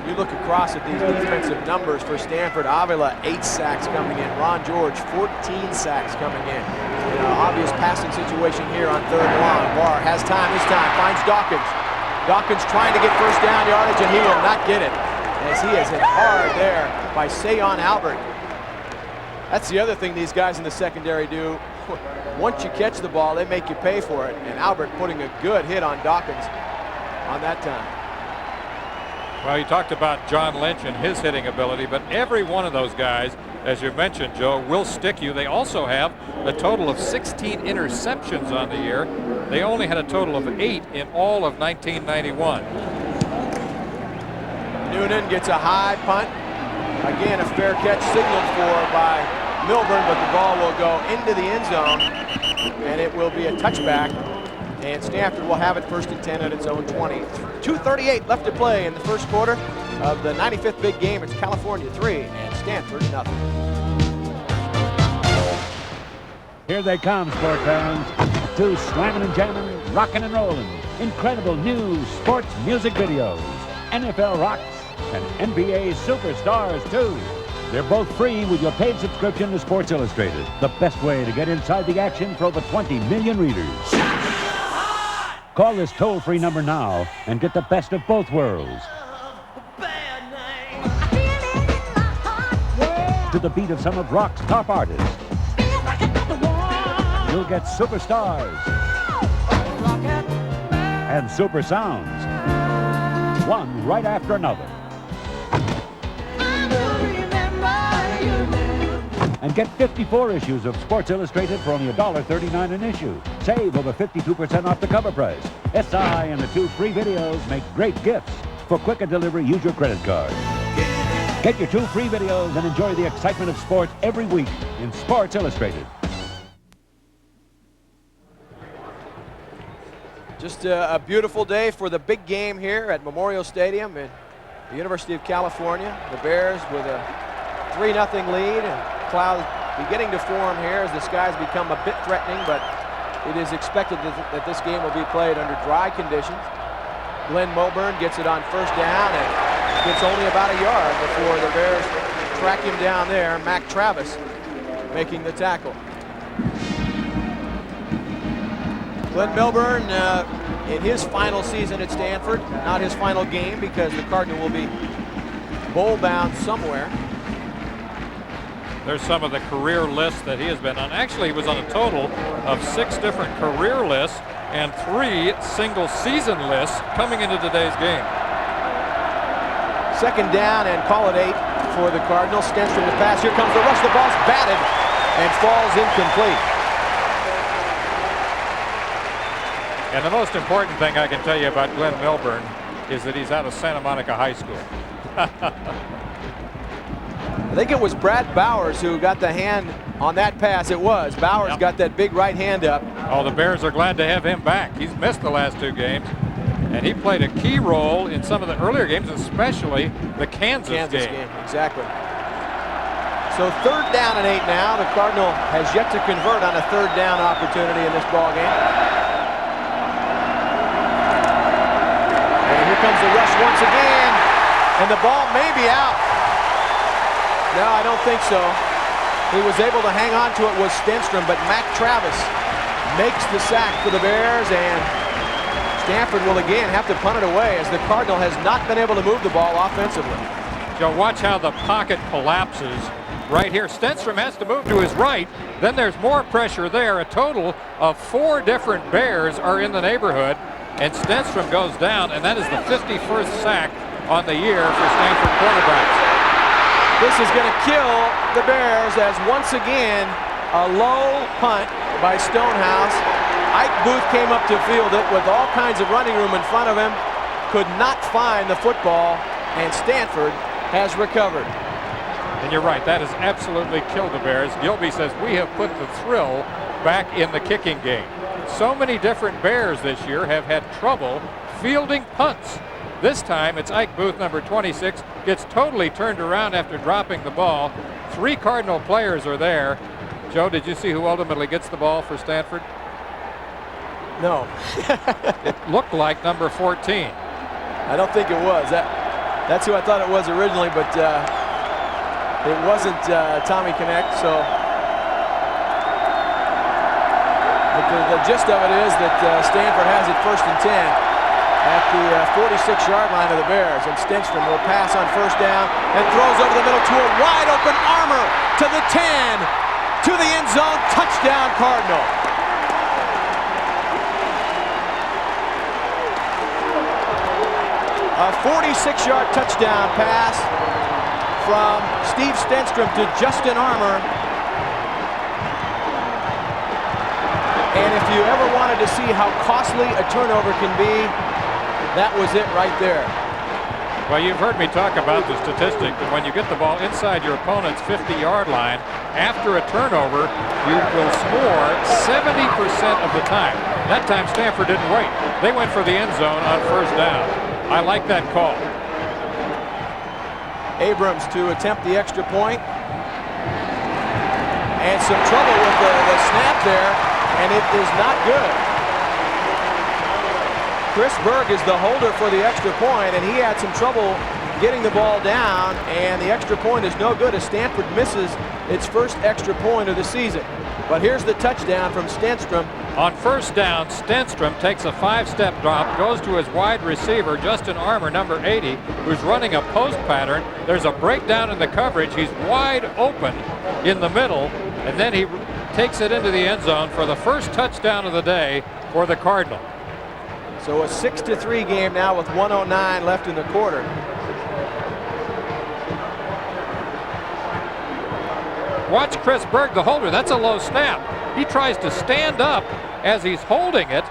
You look across at these defensive numbers for Stanford. Avila, 8 sacks coming in. Ron George, 14 sacks coming in. Obvious passing situation here on 3rd and long. Barr has time this time, finds Dawkins. Dawkins trying to get 1st down yardage, and he will not get it, as he is hit hard there by Sayon Albert. That's the other thing these guys in the secondary do. Once you catch the ball, they make you pay for it, and Albert putting a good hit on Dawkins on that time. Well, you talked about John Lynch and his hitting ability, but every one of those guys, as you mentioned, Joe, will stick you. They also have a total of 16 interceptions on the year. They only had a total of 8 in all of 1991. Noonan gets a high punt. Again, a fair catch signaled for by Milburn, but the ball will go into the end zone, and it will be a touchback. And Stanford will have it 1st and 10 at its own 20. 2:38 left to play in the first quarter of the 95th big game. It's California 3 and Stanford 0. Here they come, sport fans. Two slamming and jamming, rocking and rolling. Incredible new sports music videos. NFL rocks and NBA superstars, too. They're both free with your paid subscription to Sports Illustrated. The best way to get inside the action for over 20 million readers. Call this toll-free number now and get the best of both worlds. To the beat of some of rock's top artists. You'll get superstars and super sounds, one right after another. And get 54 issues of Sports Illustrated for only $1.39 an issue. Save over 52% off the cover price. SI and the 2 free videos make great gifts. For quicker delivery, use your credit card. Get your 2 free videos and enjoy the excitement of sports every week in Sports Illustrated. Just a beautiful day for the big game here at Memorial Stadium at the University of California. The Bears with a 3-0 lead, and clouds beginning to form here as the skies become a bit threatening, but it is expected that this game will be played under dry conditions. Glenn Milburn gets it on first down and gets only about a yard before the Bears track him down there. Mac Travis making the tackle. Glenn Milburn in his final season at Stanford, not his final game because the Cardinal will be bowl-bound somewhere. There's some of the career lists that he has been on. Actually, he was on a total of 6 different career lists and 3 single season lists coming into today's game. Second down and call it 8 for the Cardinals. Stenstrom to pass. Here comes the rush. The ball's batted and falls incomplete. And the most important thing I can tell you about Glenn Milburn is that he's out of Santa Monica High School. I think it was Brad Bowers who got the hand on that pass. It was. Bowers got that big right hand up. Oh, the Bears are glad to have him back. He's missed the last 2 games. And he played a key role in some of the earlier games, especially the Kansas game. Exactly. So third down and 8 now. The Cardinal has yet to convert on a third down opportunity in this ball game. And here comes the rush once again. And the ball may be out. No, I don't think so. He was able to hang on to it with Stenstrom, but Mac Travis makes the sack for the Bears, and Stanford will again have to punt it away as the Cardinal has not been able to move the ball offensively. Joe, watch how the pocket collapses right here. Stenstrom has to move to his right. Then there's more pressure there. A total of 4 different Bears are in the neighborhood, and Stenstrom goes down, and that is the 51st sack on the year for Stanford quarterbacks. This is going to kill the Bears as once again a low punt by Stonehouse. Ike Booth came up to field it with all kinds of running room in front of him, could not find the football, and Stanford has recovered. And you're right, that has absolutely killed the Bears. Gilby says we have put the thrill back in the kicking game. So many different Bears this year have had trouble fielding punts. This time it's Ike Booth, number 26, gets totally turned around after dropping the ball. 3 Cardinal players are there. Joe, did you see who ultimately gets the ball for Stanford? No. It looked like number 14. I don't think it was. That's who I thought it was originally, but it wasn't Tommy Connect. So but the gist of it is that Stanford has it 1st and 10. At the 46-yard line of the Bears, and Stenstrom will pass on first down and throws over the middle to a wide-open Armour to the 10, to the end zone, touchdown Cardinal. A 46-yard touchdown pass from Steve Stenstrom to Justin Armour. And if you ever wanted to see how costly a turnover can be, that was it right there. Well, you've heard me talk about the statistic that when you get the ball inside your opponent's 50-yard line, after a turnover, you will score 70% of the time. That time, Stanford didn't wait. They went for the end zone on first down. I like that call. Abrams to attempt the extra point. And some trouble with the snap there, and it is not good. Chris Berg is the holder for the extra point, and he had some trouble getting the ball down, and the extra point is no good as Stanford misses its first extra point of the season. But here's the touchdown from Stenstrom. On first down, Stenstrom takes a 5-step drop, goes to his wide receiver, Justin Armour, number 80, who's running a post pattern. There's a breakdown in the coverage. He's wide open in the middle, and then he takes it into the end zone for the first touchdown of the day for the Cardinal. So a 6-3 game now with 1:09 left in the quarter. Watch Chris Berg, the holder. That's a low snap. He tries to stand up as he's holding it.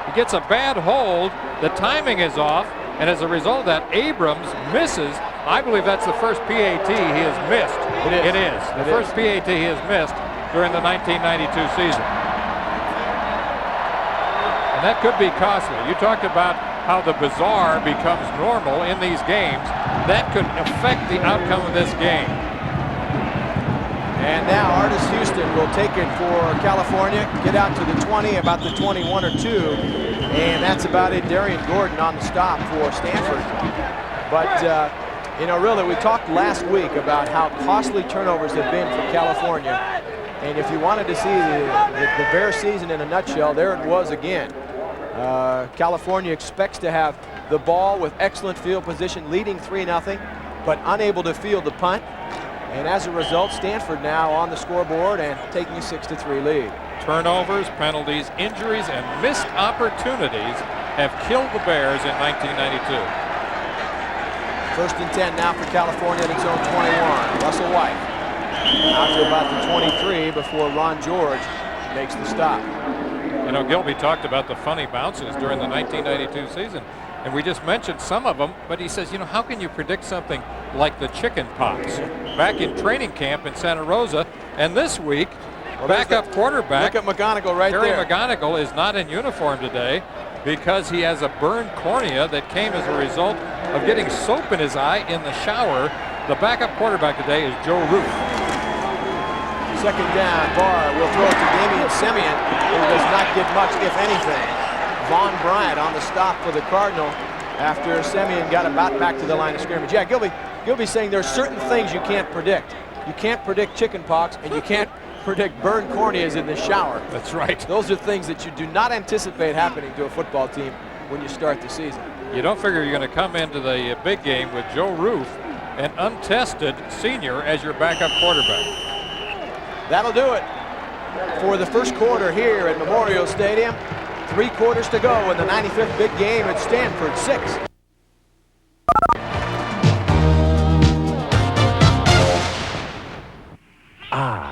He gets a bad hold. The timing is off. And as a result of that, Abrams misses. I believe that's the first PAT he has missed. It is. The first PAT he has missed during the 1992 season. And that could be costly. You talked about how the bizarre becomes normal in these games. That could affect the outcome of this game. And now Artis Houston will take it for California, get out to the 20, about the 21 or 2, and that's about it. Darian Gordon on the stop for Stanford. But, you know, really, we talked last week about how costly turnovers have been for California. And if you wanted to see the Bear season in a nutshell, there it was again. California expects to have the ball with excellent field position, leading 3-0, but unable to field the punt. And as a result, Stanford now on the scoreboard and taking a 6-3 lead. Turnovers, penalties, injuries, and missed opportunities have killed the Bears in 1992. First and 10 now for California at its own 21. Russell White out to about the 23 before Ron George makes the stop. You know, Gilby talked about the funny bounces during the 1992 season, and we just mentioned some of them, but he says, you know, how can you predict something like the chicken pox? Back in training camp in Santa Rosa, and this week, backup quarterback, look at McGonigal right Terry there. McGonigal is not in uniform today because he has a burned cornea that came as a result of getting soap in his eye in the shower. The backup quarterback today is Joe Ruth. Second down, Barr will throw it to Damian Semien, who does not get much, if anything. Vaughn Bryant on the stop for the Cardinal after Semien got about back to the line of scrimmage. Yeah, Gilby's saying there's certain things you can't predict. You can't predict chicken pox, and you can't predict burned corneas in the shower. That's right. Those are things that you do not anticipate happening to a football team when you start the season. You don't figure you're going to come into the big game with Joe Ruth, an untested senior, as your backup quarterback. That'll do it for the first quarter here at Memorial Stadium. 3 quarters to go in the 95th big game at Stanford. 6.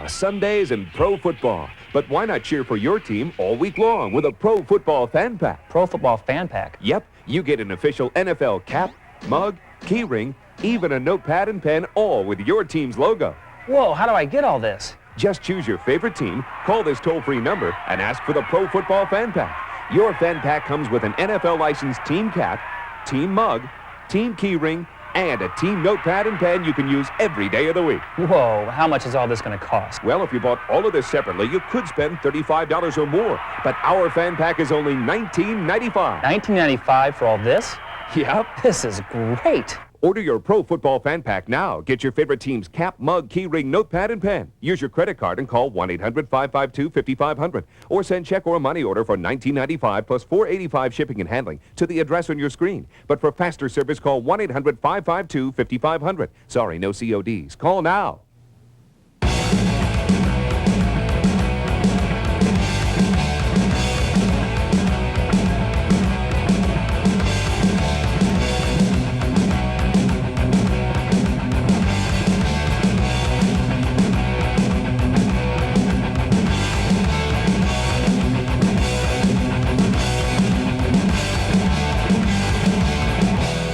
Sundays and pro football. But why not cheer for your team all week long with a Pro Football Fan Pack? Pro Football Fan Pack? Yep. You get an official NFL cap, mug, key ring, even a notepad and pen, all with your team's logo. Whoa, how do I get all this? Just choose your favorite team, call this toll-free number, and ask for the Pro Football Fan Pack. Your fan pack comes with an NFL licensed team cap, team mug, team key ring, and a team notepad and pen you can use every day of the week. Whoa, how much is all this going to cost? Well, if you bought all of this separately, you could spend $35 or more. But our fan pack is only $19.95. $19.95 for all this? Yep. This is great. Order your Pro Football Fan Pack now. Get your favorite team's cap, mug, key ring, notepad, and pen. Use your credit card and call 1-800-552-5500. Or send check or money order for $19.95 plus $4.85 shipping and handling to the address on your screen. But for faster service, call 1-800-552-5500. Sorry, no CODs. Call now.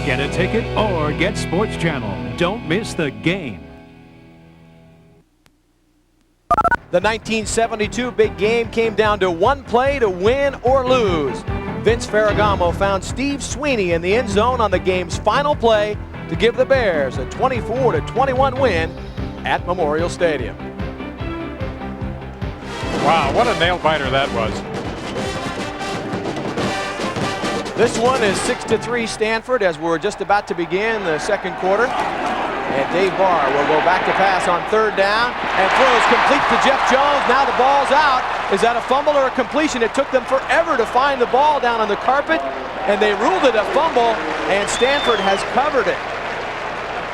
Get a ticket or get Sports Channel. Don't miss the game. The 1972 big game came down to one play to win or lose. Vince Ferragamo found Steve Sweeney in the end zone on the game's final play to give the Bears a 24-21 win at Memorial Stadium. Wow, what a nail-biter that was. This one is 6-3 Stanford as we're just about to begin the second quarter. And Dave Barr will go back to pass on third down and throws complete to Jeff Jones. Now the ball's out. Is that a fumble or a completion? It took them forever to find the ball down on the carpet, and they ruled it a fumble, and Stanford has covered it.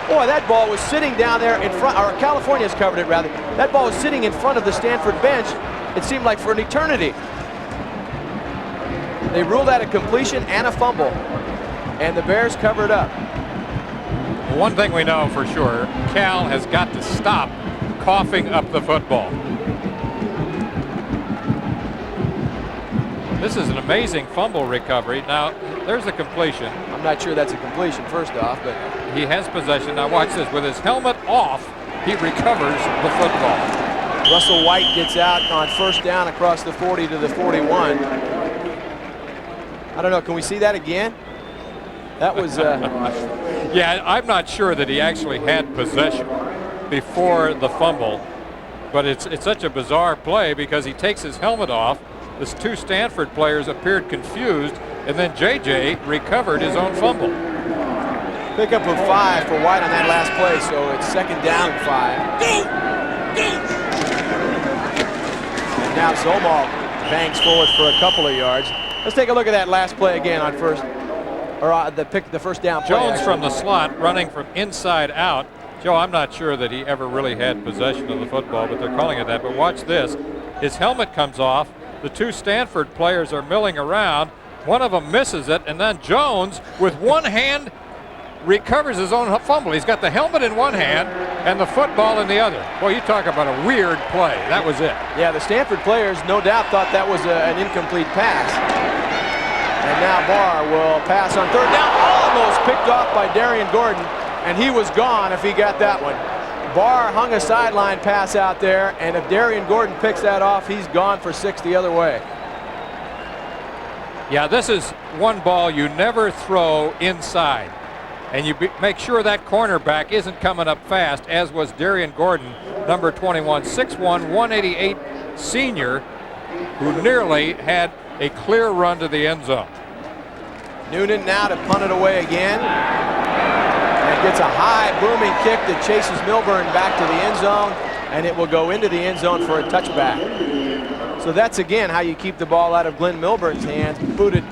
Boy, that ball was sitting down there in front, or California's covered it rather. That ball was sitting in front of the Stanford bench, it seemed like for an eternity. They ruled that a completion and a fumble, and the Bears covered up. One thing we know for sure, Cal has got to stop coughing up the football. This is an amazing fumble recovery. Now, there's a completion. I'm not sure that's a completion, first off, but he has possession. Now watch this. With his helmet off, he recovers the football. Russell White gets out on first down across the 40 to the 41. I don't know, can we see that again? That was... Yeah, I'm not sure that he actually had possession before the fumble. but it's such a bizarre play because he takes his helmet off. The two Stanford players appeared confused, and then J.J. recovered his own fumble. Pickup of 5 for White on that last play, so it's 2nd down and 5. And now Zomal bangs forward for a couple of yards. Let's take a look at that last play again on first, or the first down play. Jones from the slot running from inside out. Joe, I'm not sure that he ever really had possession of the football, but they're calling it that. But watch this. His helmet comes off. The two Stanford players are milling around. One of them misses it, and then Jones, with one hand, recovers his own fumble. He's got the helmet in one hand and the football in the other. Boy, you talk about a weird play. That was it. Yeah, the Stanford players no doubt thought that was an incomplete pass. And now Barr will pass on 3rd down. Almost picked off by Darian Gordon, and he was gone if he got that one. Barr hung a sideline pass out there, and if Darian Gordon picks that off, he's gone for 6 the other way. Yeah, this is one ball you never throw inside. And you make sure that cornerback isn't coming up fast, as was Darian Gordon, number 21, 6'1", 188 senior, who nearly had a clear run to the end zone. Noonan now to punt it away again. And gets a high booming kick that chases Milburn back to the end zone, and it will go into the end zone for a touchback. So that's again how you keep the ball out of Glenn Milburn's hands, booted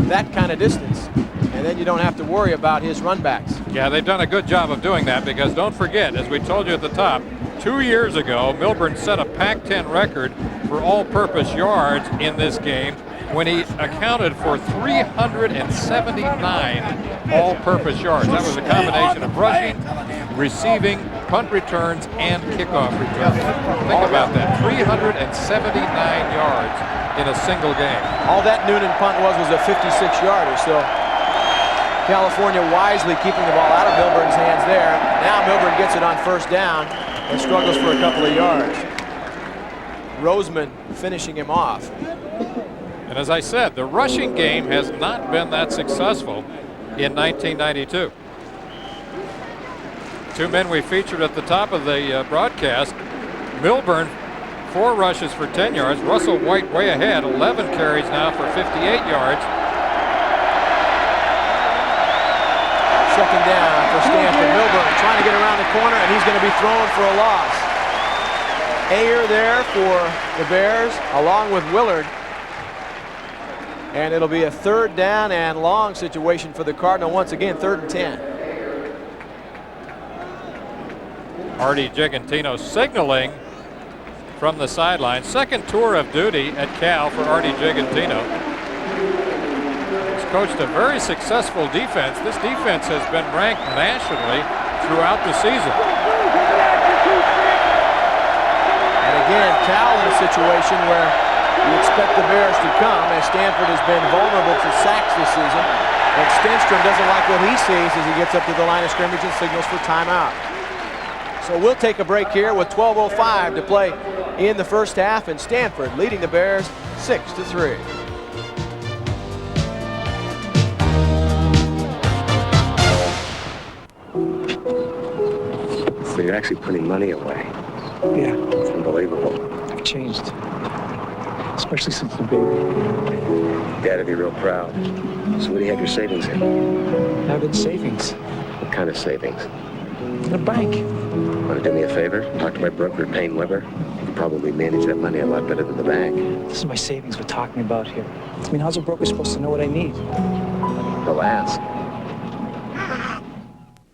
that kind of distance. And then you don't have to worry about his run backs. Yeah, they've done a good job of doing that, because don't forget, as we told you at the top, 2 years ago, Milburn set a Pac-10 record for all-purpose yards in this game when he accounted for 379 all-purpose yards. That was a combination of rushing, receiving, punt returns, and kickoff returns. Think about that, 379 yards in a single game. All that Noonan punt was a 56-yarder, so California wisely keeping the ball out of Milburn's hands there. Now Milburn gets it on 1st down and struggles for a couple of yards. Roseman finishing him off. And as I said, the rushing game has not been that successful in 1992. Two men we featured at the top of the broadcast. Milburn, 4 rushes for 10 yards. Russell White way ahead, 11 carries now for 58 yards. 2nd down for Stanford. Milburn trying to get around the corner, and he's going to be thrown for a loss. Ayer there for the Bears, along with Willard. And it'll be a 3rd down and long situation for the Cardinal once again, 3rd and 10. Artie Gigantino signaling from the sideline. 2nd tour of duty at Cal for Artie Gigantino. He's coached a very successful defense. This defense has been ranked nationally throughout the season. And again, Cal in a situation where you expect the Bears to come, as Stanford has been vulnerable to sacks this season. And Stenstrom doesn't like what he sees as he gets up to the line of scrimmage and signals for timeout. So we'll take a break here with 12:05 to play in the first half, and Stanford leading the Bears 6-3. So you're actually putting money away. Yeah. It's unbelievable. I've changed. Especially since the baby. Dad would be real proud. So what do you have your savings in? I've been savings. What kind of savings? In a bank. Want to do me a favor? Talk to my broker, Payne Weber. You can probably manage that money a lot better than the bank. This is my savings we're talking about here. I mean, how's a broker supposed to know what I need? They'll ask.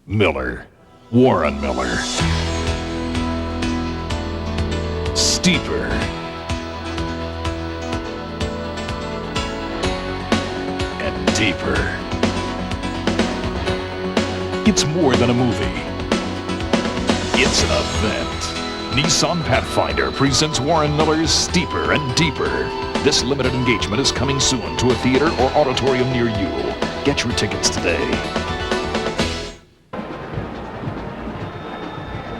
Miller. Warren Miller. Steeper. And deeper. It's more than a movie. It's an event. Nissan Pathfinder presents Warren Miller's Steeper and Deeper. This limited engagement is coming soon to a theater or auditorium near you. Get your tickets today.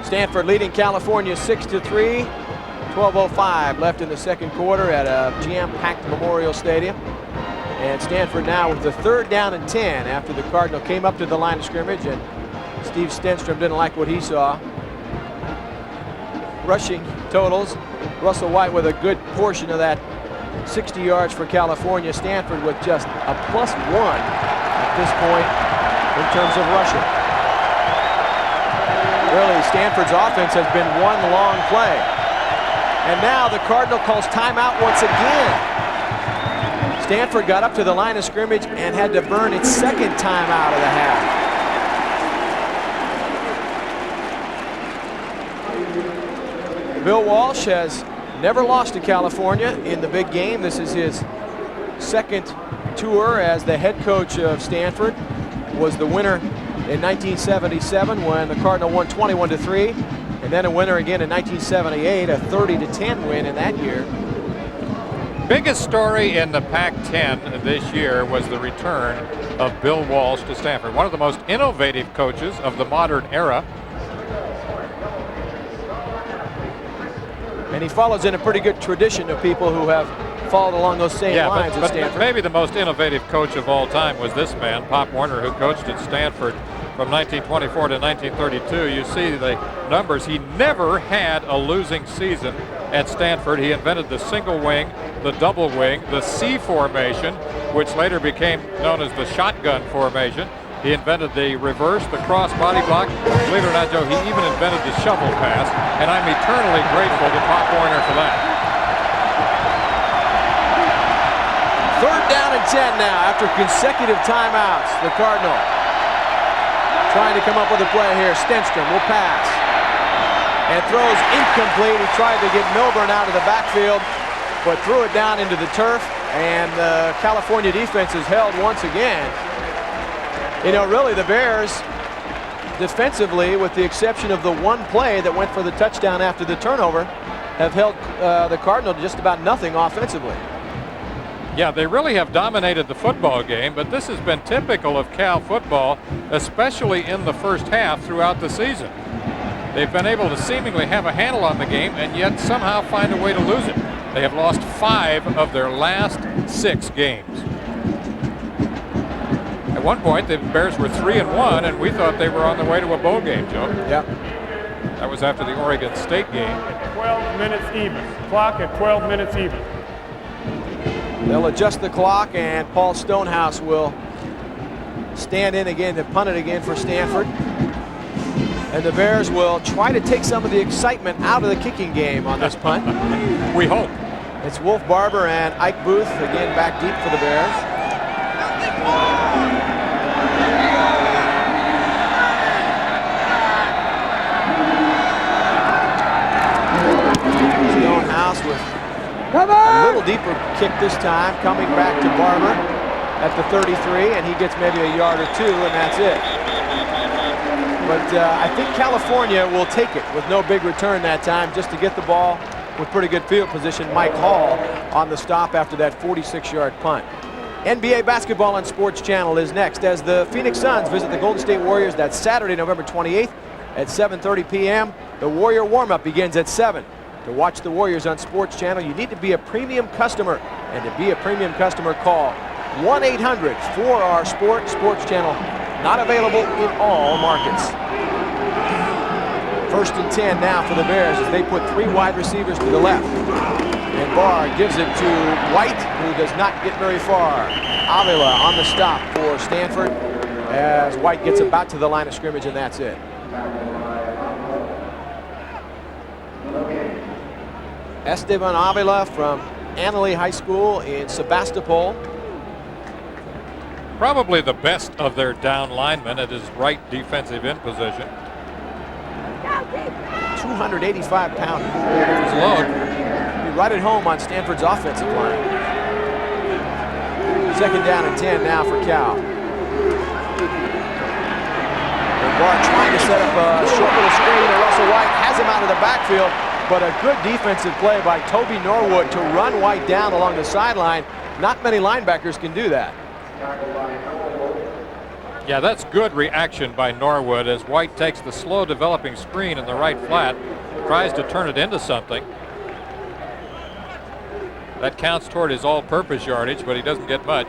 Stanford leading California 6-3. 12:05 left in the 2nd quarter at a jam-packed Memorial Stadium. And Stanford now with the 3rd down and 10 after the Cardinal came up to the line of scrimmage, and Steve Stenstrom didn't like what he saw. rushing totals. Russell White with a good portion of that 60 yards for California. Stanford with just a +1 at this point in terms of rushing. Really, Stanford's offense has been one long play. And now the Cardinal calls timeout once again. Stanford got up to the line of scrimmage and had to burn its second timeout of the half. Bill Walsh has never lost to California in the big game. This is his second tour as the head coach of Stanford. Was the winner in 1977 when the Cardinal won 21-3, and then a winner again in 1978, a 30-10 win in that year. Biggest story in the Pac-10 this year was the return of Bill Walsh to Stanford, one of the most innovative coaches of the modern era. And he follows in a pretty good tradition of people who have followed along those same lines at Stanford. But maybe the most innovative coach of all time was this man, Pop Warner, who coached at Stanford from 1924 to 1932. You see the numbers. He never had a losing season at Stanford. He invented the single wing, the double wing, the C formation, which later became known as the shotgun formation. He invented the reverse, the cross body block. Believe it or not, Joe, he even invented the shovel pass, and I'm eternally grateful to Pop Warner for that. 3rd down and 10 now after consecutive timeouts. The Cardinal trying to come up with a play here. Stenstrom will pass and throws incomplete. He tried to get Milburn out of the backfield, but threw it down into the turf, and the California defense is held once again. You know, really, the Bears defensively, with the exception of the one play that went for the touchdown after the turnover, have held the Cardinal to just about nothing offensively. Yeah, they really have dominated the football game, but this has been typical of Cal football, especially in the first half throughout the season. They've been able to seemingly have a handle on the game and yet somehow find a way to lose it. They have lost 5 of their last 6 games. At one point, the Bears were 3-1, and we thought they were on the way to a bowl game, Joe. Yeah. That was after the Oregon State game. 12 minutes even. Clock at 12 minutes even. They'll adjust the clock, and Paul Stonehouse will stand in again to punt it again for Stanford. And the Bears will try to take some of the excitement out of the kicking game on this punt. We hope. It's Wolf Barber and Ike Booth again back deep for the Bears. Stonehouse with a little deeper kick this time, coming back to Barber at the 33, and he gets maybe a yard or 2, and that's it. But I think California will take it with no big return that time, just to get the ball with pretty good field position. Mike Hall on the stop after that 46-yard punt. NBA basketball on Sports Channel is next as the Phoenix Suns visit the Golden State Warriors. That's Saturday, November 28th at 7:30 p.m. The Warrior warm-up begins at 7. To watch the Warriors on Sports Channel, you need to be a premium customer. And to be a premium customer, call 1-800-4R-SPORT. Sports Channel not available in all markets. 1st and 10 now for the Bears as they put 3 wide receivers to the left. And Barr gives it to White, who does not get very far. Avila on the stop for Stanford as White gets about to the line of scrimmage, and that's it. Esteban Avila from Annalee High School in Sebastopol. Probably the best of their down linemen at his right defensive end position. 285-pound load. Be right at home on Stanford's offensive line. 2nd down and 10 now for Cal. And Barr trying to set up a short little screen, and Russell White has him out of the backfield, but a good defensive play by Toby Norwood to run White down along the sideline. Not many linebackers can do that. Yeah, that's good reaction by Norwood as White takes the slow developing screen in the right flat, tries to turn it into something. That counts toward his all-purpose yardage, but he doesn't get much.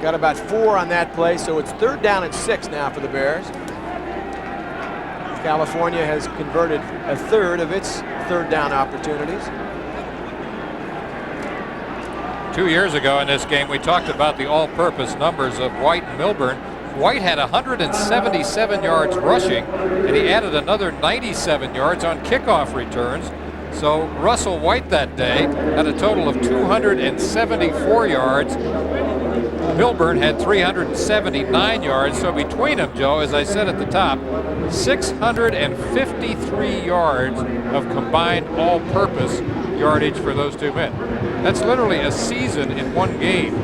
Got about 4 on that play, so it's 3rd down and 6 now for the Bears. California has converted a third of its third down opportunities. 2 years ago in this game, we talked about the all-purpose numbers of White and Milburn. White had 177 yards rushing, and he added another 97 yards on kickoff returns. So Russell White that day had a total of 274 yards. Milburn had 379 yards. So between them, Joe, as I said at the top, 653 yards of combined all-purpose yardage for those two men. That's literally a season in one game.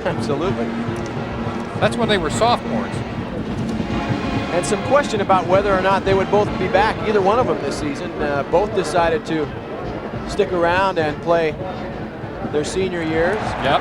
Absolutely. That's when they were sophomores. And some question about whether or not they would both be back, either one of them this season. Both decided to stick around and play their senior years. Yep.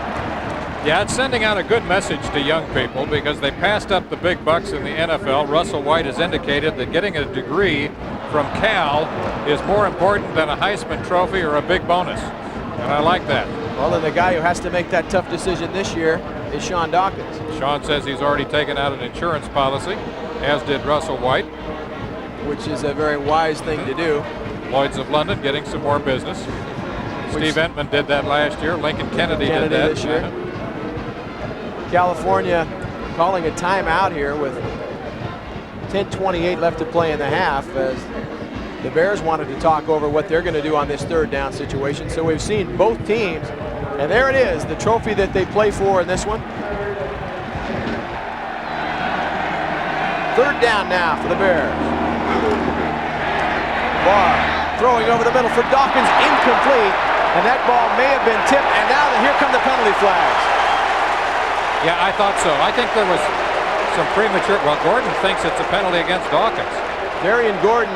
Yeah, it's sending out a good message to young people because they passed up the big bucks in the NFL. Russell White has indicated that getting a degree from Cal is more important than a Heisman Trophy or a big bonus. And I like that. Well, and the guy who has to make that tough decision this year is Sean Dawkins. Sean says he's already taken out an insurance policy, as did Russell White. Which is a very wise thing to do. Lloyd's of London getting some more business. Steve Entman did that last year. Lincoln Kennedy did that this year. California calling a timeout here with 10:28 left to play in the half, as the Bears wanted to talk over what they're going to do on this third down situation. So we've seen both teams, and there it is, the trophy that they play for in this one. Third down now for the Bears. Barr throwing over the middle for Dawkins, incomplete, and that ball may have been tipped, and now here come the penalty flags. Yeah, I thought so. I think there was some premature, well, Gordon thinks it's a penalty against Dawkins. Darian Gordon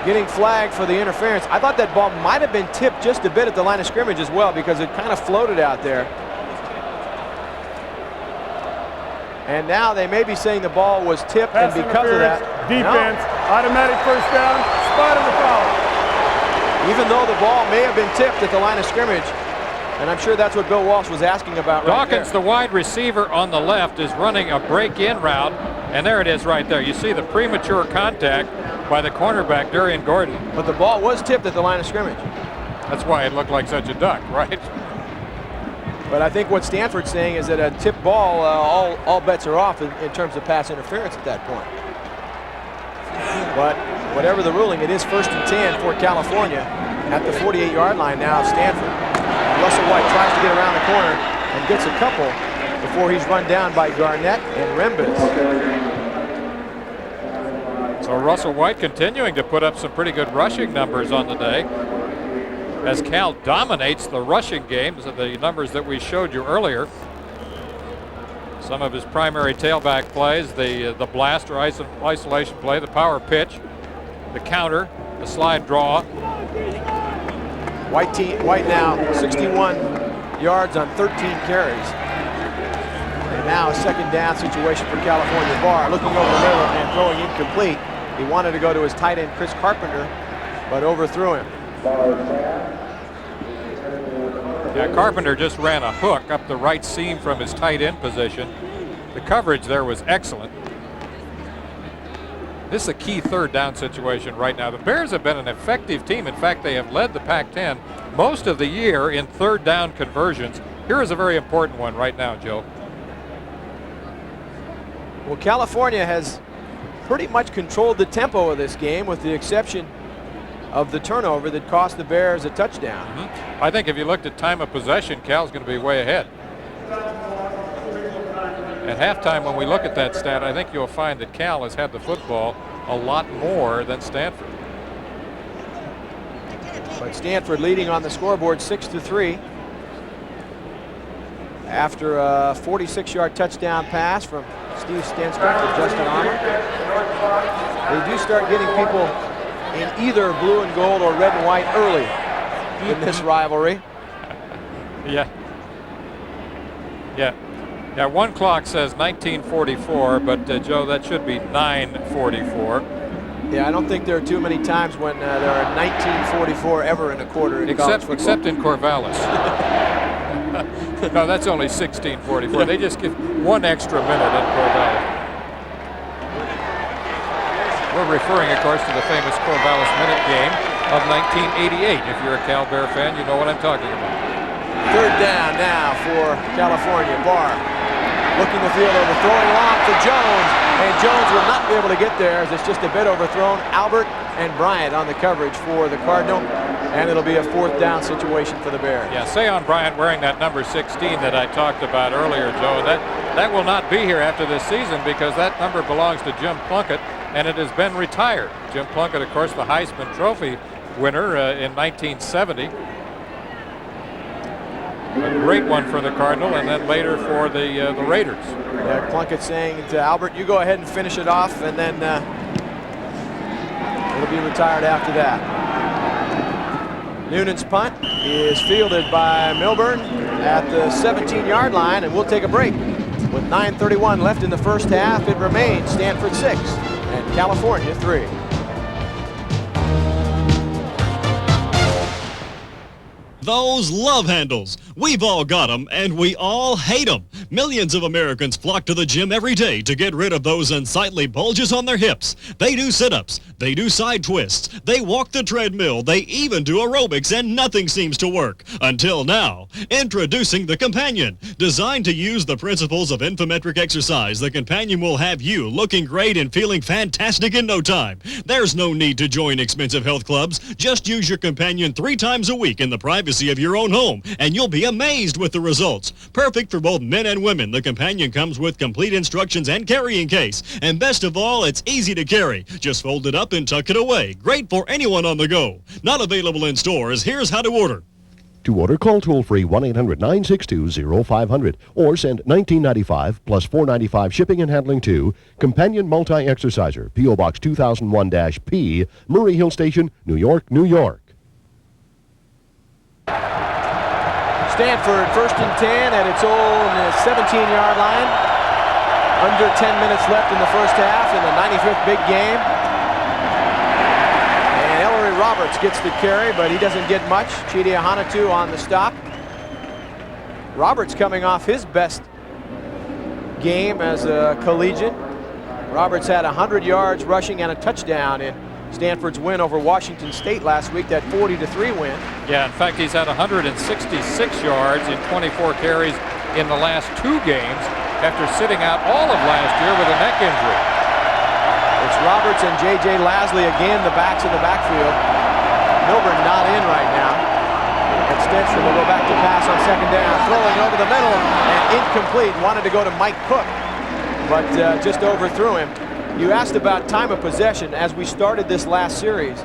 getting flagged for the interference. I thought that ball might have been tipped just a bit at the line of scrimmage as well, because it kind of floated out there. And now they may be saying the ball was tipped, and because of that, defense, automatic first down, spot of the foul. Even though the ball may have been tipped at the line of scrimmage, and I'm sure that's what Bill Walsh was asking about right Dawkins, the wide receiver on the left, is running a break-in route, and there it is right there. You see the premature contact by the cornerback, Darian Gordon. But the ball was tipped at the line of scrimmage. That's why it looked like such a duck, right? But I think what Stanford's saying is that a tip ball, all bets are off in terms of pass interference at that point. But whatever the ruling, it is 1st and 10 for California at the 48-yard line now of Stanford. Russell White tries to get around the corner and gets a couple before he's run down by Garnett and Rembis. So Russell White continuing to put up some pretty good rushing numbers on the day, as Cal dominates the rushing games of the numbers that we showed you earlier. Some of his primary tailback plays, the blast or isolation play, the power pitch, the counter, the slide draw. White now 61 yards on 13 carries. And now a second down situation for California. Barr looking over the middle and throwing incomplete. He wanted to go to his tight end, Chris Carpenter, but overthrew him. Yeah, Carpenter just ran a hook up the right seam from his tight end position. The coverage there was excellent. This is a key third down situation right now. The Bears have been an effective team. In fact, they have led the Pac-10 most of the year in third down conversions. Here is a very important one right now, Joe. Well, California has pretty much controlled the tempo of this game, with the exception of the turnover that cost the Bears a touchdown. I think if you looked at time of possession, Cal's going to be way ahead. At halftime, when we look at that stat, I think you'll find that Cal has had the football a lot more than Stanford. But Stanford leading on the scoreboard 6-3 after a 46-yard touchdown pass from Steve Stenstrup to Justin Armour. They do start getting people in either blue and gold or red and white early in this rivalry. Yeah. One clock says 1944, but Joe, that should be 9:44. Yeah, I don't think there are too many times when there are 1944 ever in a quarter in college football. Except in Corvallis. No, that's only 16:44. They just give one extra minute in Corvallis. We're referring, of course, to the famous Corvallis Minute game of 1988. If you're a Cal Bear fan, you know what I'm talking about. Third down now for California. Barr looking the field over, throwing long to Jones, and Jones will not be able to get there as it's just a bit overthrown. Albert and Bryant on the coverage for the Cardinal, and it'll be a fourth down situation for the Bears. Yeah, Seyon Bryant wearing that number 16 that I talked about earlier, Joe, and that will not be here after this season because that number belongs to Jim Plunkett, and it has been retired. Jim Plunkett, of course, the Heisman Trophy winner in 1970. A great one for the Cardinal, and then later for the Raiders. Yeah, Plunkett saying to Albert, you go ahead and finish it off, and then it'll be retired after that. Noonan's punt is fielded by Milburn at the 17-yard line, and we'll take a break. With 9:31 left in the first half, it remains Stanford 6 and California 3. Those love handles. We've all got them, and we all hate them. Millions of Americans flock to the gym every day to get rid of those unsightly bulges on their hips. They do sit-ups. They do side twists. They walk the treadmill. They even do aerobics, and nothing seems to work. Until now. Introducing the Companion. Designed to use the principles of infometric exercise, the Companion will have you looking great and feeling fantastic in no time. There's no need to join expensive health clubs. Just use your Companion 3 times a week in the privacy of your own home, and you'll be amazed with the results. Perfect for both men and women, the Companion comes with complete instructions and carrying case. And best of all, it's easy to carry. Just fold it up and tuck it away. Great for anyone on the go. Not available in stores. Here's how to order. To order, call toll-free 1-800-962-0500 or send $19.95 plus $4.95 shipping and handling to Companion Multi-Exerciser, P.O. Box 2001-P, Murray Hill Station, New York, New York. Stanford first and 10 at its own 17-yard line. Under 10 minutes left in the first half in the 95th big game. And Ellery Roberts gets the carry, but he doesn't get much. Chidi Ahanatu on the stop. Roberts coming off his best game as a collegiate. Roberts had 100 yards rushing and a touchdown in Stanford's win over Washington State last week, that 40-3 win. Yeah, in fact, he's had 166 yards in 24 carries in the last 2 games after sitting out all of last year with a neck injury. It's Roberts and J.J. Lasley again, the backs in the backfield. Milburn not in right now. And Stenstrom will go back to pass on second down, throwing over the middle and incomplete. Wanted to go to Mike Cook, but just overthrew him. You asked about time of possession. As we started this last series,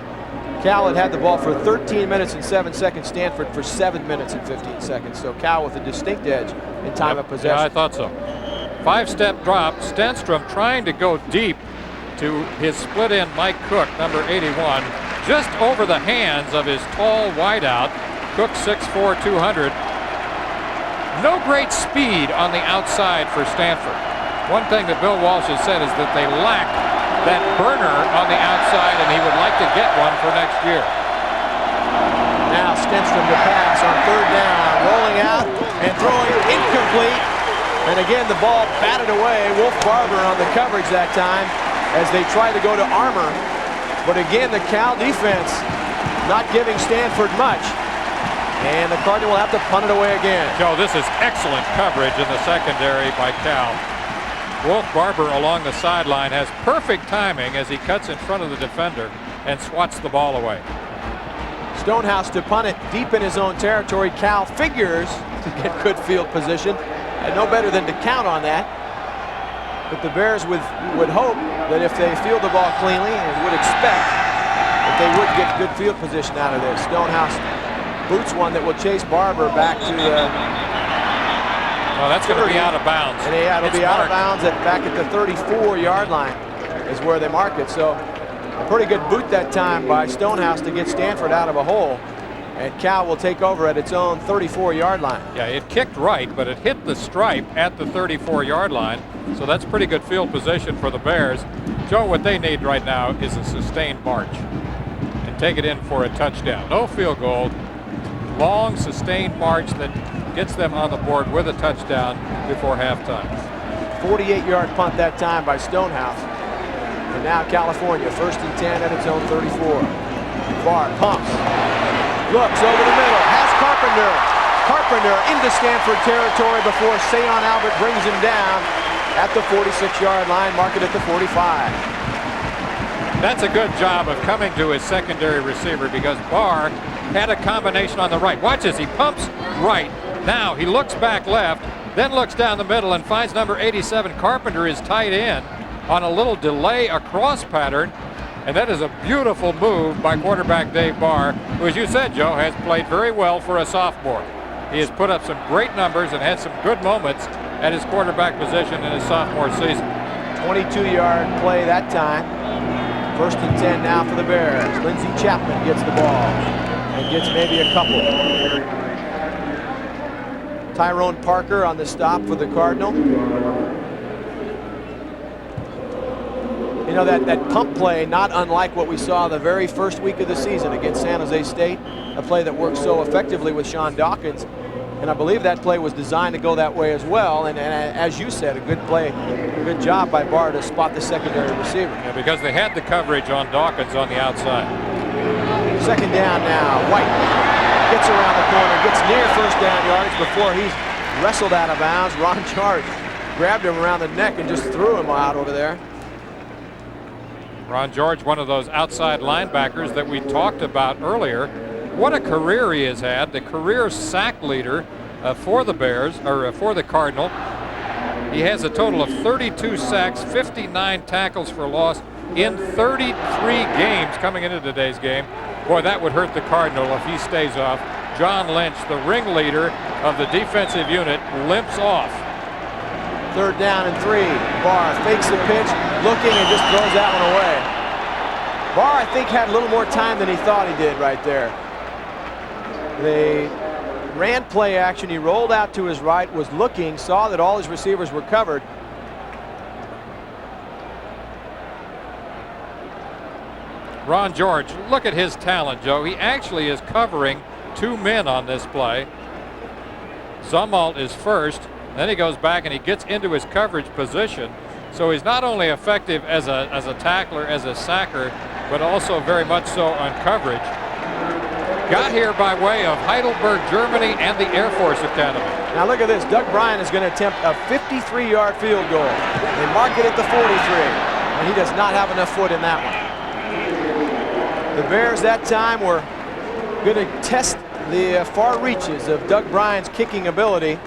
Cal had the ball for 13 minutes and 7 seconds, Stanford for 7 minutes and 15 seconds. So Cal with a distinct edge in time of possession. Yeah, I thought so. 5-step drop. Stenstrom trying to go deep to his split end Mike Cook, number 81, just over the hands of his tall wideout. Cook 6'4", 200. No great speed on the outside for Stanford. One thing that Bill Walsh has said is that they lack that burner on the outside, and he would like to get one for next year. Now Stenstrom to pass on third down, rolling out and throwing incomplete. And again, the ball batted away. Wolf Barber on the coverage that time as they try to go to Armour. But again, the Cal defense not giving Stanford much. And the Cardinal will have to punt it away again. Joe, this is excellent coverage in the secondary by Cal. Wolf Barber along the sideline has perfect timing as he cuts in front of the defender and swats the ball away. Stonehouse to punt it deep in his own territory. Cal figures to get good field position, and no better than to count on that. But the Bears would hope that if they field the ball cleanly, and would expect that they would get good field position out of this. Stonehouse boots one that will chase Barber back to the... Well, that's going to be out of bounds. And yeah, it'll be out of bounds back at the 34-yard line is where they mark it. So a pretty good boot that time by Stonehouse to get Stanford out of a hole. And Cal will take over at its own 34-yard line. Yeah, it kicked right, but it hit the stripe at the 34-yard line. So that's pretty good field position for the Bears. Joe, what they need right now is a sustained march and take it in for a touchdown. No field goal. Long, sustained march that gets them on the board with a touchdown before halftime. 48-yard punt that time by Stonehouse. And now California, 1st and 10 at its own 34. Barr pumps, looks over the middle, has Carpenter. Carpenter into Stanford territory before Sayon Albert brings him down at the 46-yard line, mark it at the 45. That's a good job of coming to his secondary receiver because Barr had a combination on the right. Watch this, he pumps right. Now he looks back left, then looks down the middle and finds number 87 Carpenter is tight end on a little delay across pattern. And that is a beautiful move by quarterback Dave Barr, who, as you said, Joe, has played very well for a sophomore. He has put up some great numbers and had some good moments at his quarterback position in his sophomore season. 22-yard play that time. 1st and 10 now for the Bears. Lindsey Chapman gets the ball and gets maybe a couple. Tyrone Parker on the stop for the Cardinal. You know, that pump play, not unlike what we saw the very first week of the season against San Jose State, a play that worked so effectively with Sean Dawkins. And I believe that play was designed to go that way as well. And as you said, a good play, a good job by Barr to spot the secondary receiver. Yeah, because they had the coverage on Dawkins on the outside. 2nd down now. White gets around the corner, gets near 1st down yardage before he's wrestled out of bounds. Ron George grabbed him around the neck and just threw him out over there. Ron George, one of those outside linebackers that we talked about earlier. What a career he has had, the career sack leader for the Bears, or for the Cardinal. He has a total of 32 sacks, 59 tackles for loss in 33 games coming into today's game. Boy, that would hurt the Cardinal if he stays off. John Lynch, the ringleader of the defensive unit, limps off. 3rd down and 3. Barr fakes the pitch, looking, and just throws that one away. Barr, I think, had a little more time than he thought he did right there. They ran play action. He rolled out to his right, was looking, saw that all his receivers were covered. Ron George, look at his talent, Joe. He actually is covering 2 men on this play. Zumwalt is first. Then he goes back and he gets into his coverage position. So he's not only effective as a tackler, as a sacker, but also very much so on coverage. Got here by way of Heidelberg, Germany, and the Air Force Academy. Now look at this. Doug Bryan is going to attempt a 53-yard field goal. They mark it at the 43, and he does not have enough foot in that one. The Bears that time were going to test the far reaches of Doug Bryan's kicking ability.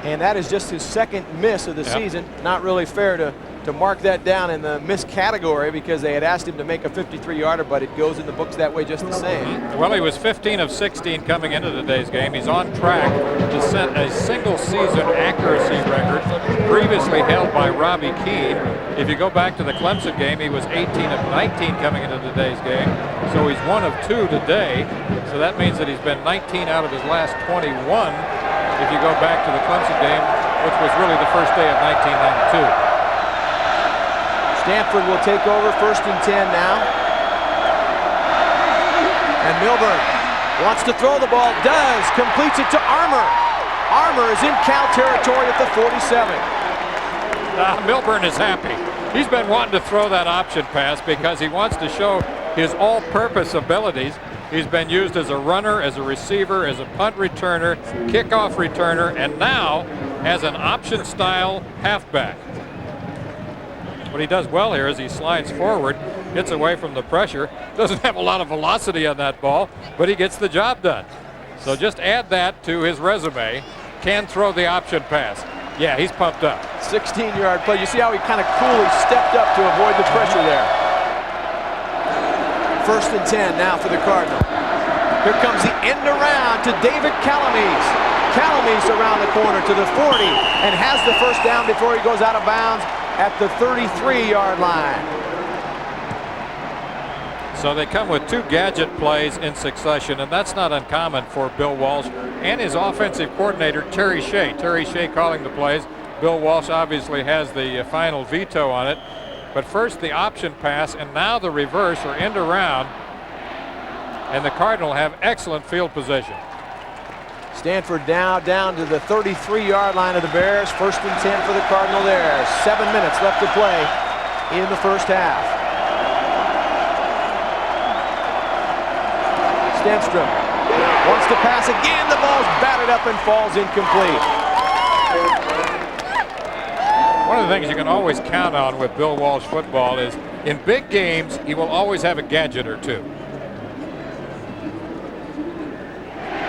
And that is just his 2nd miss of the season. Not really fair to mark that down in the miss category because they had asked him to make a 53-yarder, but it goes in the books that way just the same. Well, he was 15 of 16 coming into today's game. He's on track to set a single-season accuracy record previously held by Robbie Keane. If you go back to the Clemson game, he was 18 of 19 coming into today's game. So he's 1 of 2 today. So that means that he's been 19 out of his last 21 if you go back to the Clemson game, which was really the first day of 1992. Stanford will take over, 1st and 10 now. And Milburn wants to throw the ball, does, completes it to Armour. Armour is in Cal territory at the 47. Milburn is happy. He's been wanting to throw that option pass because he wants to show his all-purpose abilities. He's been used as a runner, as a receiver, as a punt returner, kickoff returner, and now as an option-style halfback. What he does well here is he slides forward, gets away from the pressure, doesn't have a lot of velocity on that ball, but he gets the job done. So just add that to his resume. Can throw the option pass. Yeah, he's pumped up. 16-yard play. You see how he kind of coolly stepped up to avoid the pressure there. 1st and 10 now for the Cardinal. Here comes the end around to David Calamese. Calamese around the corner to the 40 and has the 1st down before he goes out of bounds at the 33-yard line. So they come with 2 gadget plays in succession, and that's not uncommon for Bill Walsh and his offensive coordinator, Terry Shea. Terry Shea calling the plays. Bill Walsh obviously has the final veto on it. But first the option pass, and now the reverse or end around, and the Cardinal have excellent field position. Stanford now down to the 33-yard line of the Bears. 1st and 10 for the Cardinal there. 7 minutes left to play in the first half. Stenstrom wants to pass again. The ball's batted up and falls incomplete. One of the things you can always count on with Bill Walsh football is in big games, he will always have a gadget or two.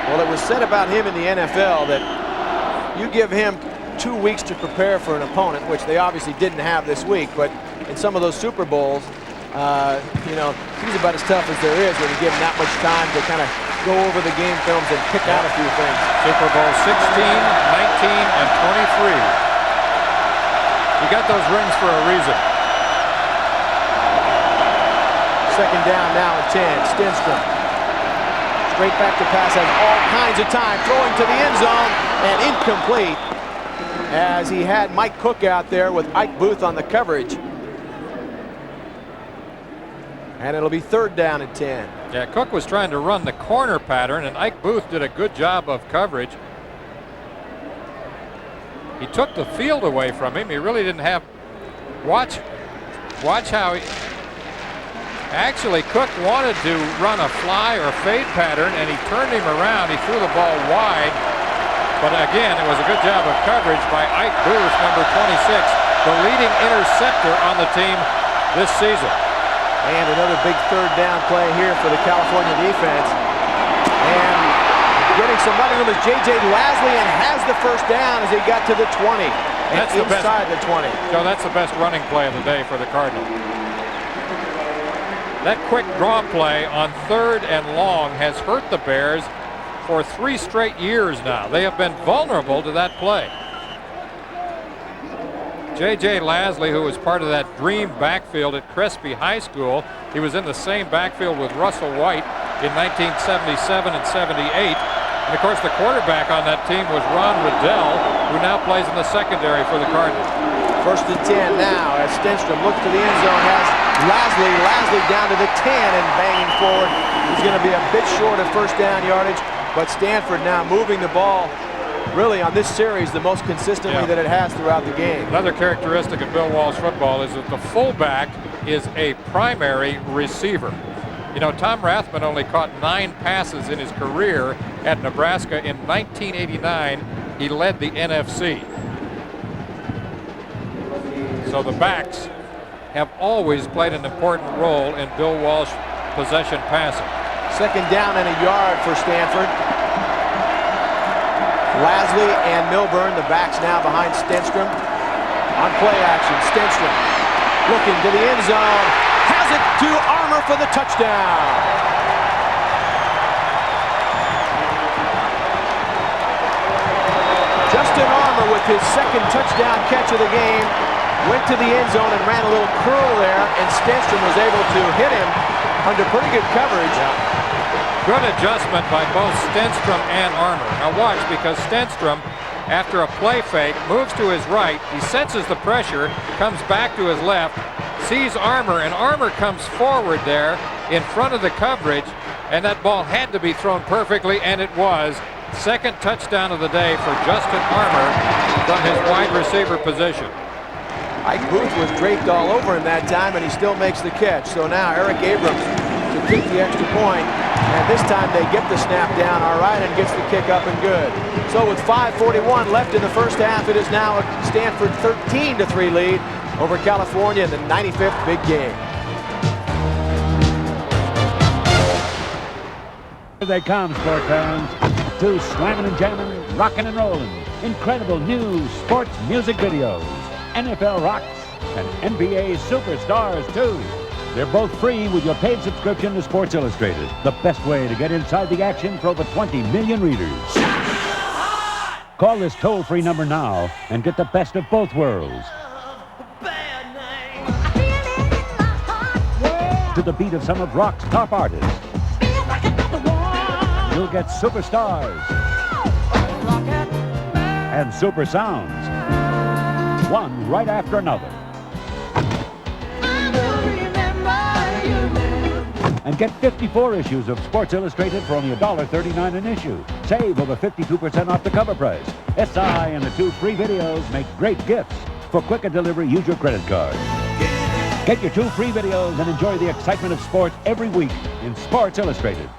Well, it was said about him in the NFL that you give him 2 weeks to prepare for an opponent, which they obviously didn't have this week, but in some of those Super Bowls, you know, he's about as tough as there is when you give him that much time to kind of go over the game films and pick out a few things. Super Bowl 16, 19, and 23. You got those rings for a reason. Second down now at 10. Stenstrom. Straight back to pass, has all kinds of time. Throwing to the end zone and incomplete as he had Mike Cook out there with Ike Booth on the coverage. And it'll be third down at 10. Yeah, Cook was trying to run the corner pattern, and Ike Booth did a good job of coverage. He took the field away from him. He really didn't have... Watch how he... Actually, Cook wanted to run a fly or fade pattern, and he turned him around. He threw the ball wide. But again, it was a good job of coverage by Ike Booth, number 26, the leading interceptor on the team this season. And another big third down play here for the California defense. And getting some running room is J.J. Lasley, and has the first down as he got to the 20. That's and inside the 20. So that's the best running play of the day for the Cardinal. That quick draw play on 3rd and long has hurt the Bears for 3 straight years now. They have been vulnerable to that play. J.J. Lasley, who was part of that dream backfield at Crespi High School, he was in the same backfield with Russell White in 1977 and 78. And of course, the quarterback on that team was Ron Riddell, who now plays in the secondary for the Cardinals. First and 10 now as Stenstrom looks to the end zone, has Lasley down to the 10 and banging forward. He's going to be a bit short of first down yardage, but Stanford now moving the ball really on this series the most consistently that it has throughout the game. Another characteristic of Bill Walsh football is that the fullback is a primary receiver. You know, Tom Rathman only caught 9 passes in his career at Nebraska. In 1989, he led the NFC. So the backs have always played an important role in Bill Walsh possession passing. Second down and a yard for Stanford. Lasley and Milburn, the backs now behind Stenstrom. On play action, Stenstrom looking to the end zone. Has it to Armour for the touchdown. Justin Armour with his second touchdown catch of the game. Went to the end zone and ran a little curl there, and Stenstrom was able to hit him under pretty good coverage. Good adjustment by both Stenstrom and Armour. Now watch, because Stenstrom, after a play fake, moves to his right. He senses the pressure, comes back to his left, sees Armour, and Armour comes forward there in front of the coverage, and that ball had to be thrown perfectly, and it was. Second touchdown of the day for Justin Armour from his wide receiver position. Ike Booth was draped all over him that time, and he still makes the catch. So now Eric Abrams to kick the extra point, and this time they get the snap down all right and gets the kick up and good. So with 5:41 left in the first half, it is now a Stanford 13-3 lead over California in the 95th big game. Here they come, sport fans, to slamming and jamming, rocking and rolling, incredible new sports music videos, NFL rocks, and NBA superstars too. They're both free with your paid subscription to Sports Illustrated, the best way to get inside the action for over 20 million readers. Call this toll-free number now and get the best of both worlds. To the beat of some of rock's top artists, you'll get superstars and super sounds, one right after another. And get 54 issues of Sports Illustrated for only $1.39 an issue. Save over 52% off the cover price. SI and the 2 free videos make great gifts. For quicker delivery, use your credit card. Get your 2 free videos and enjoy the excitement of sports every week in Sports Illustrated.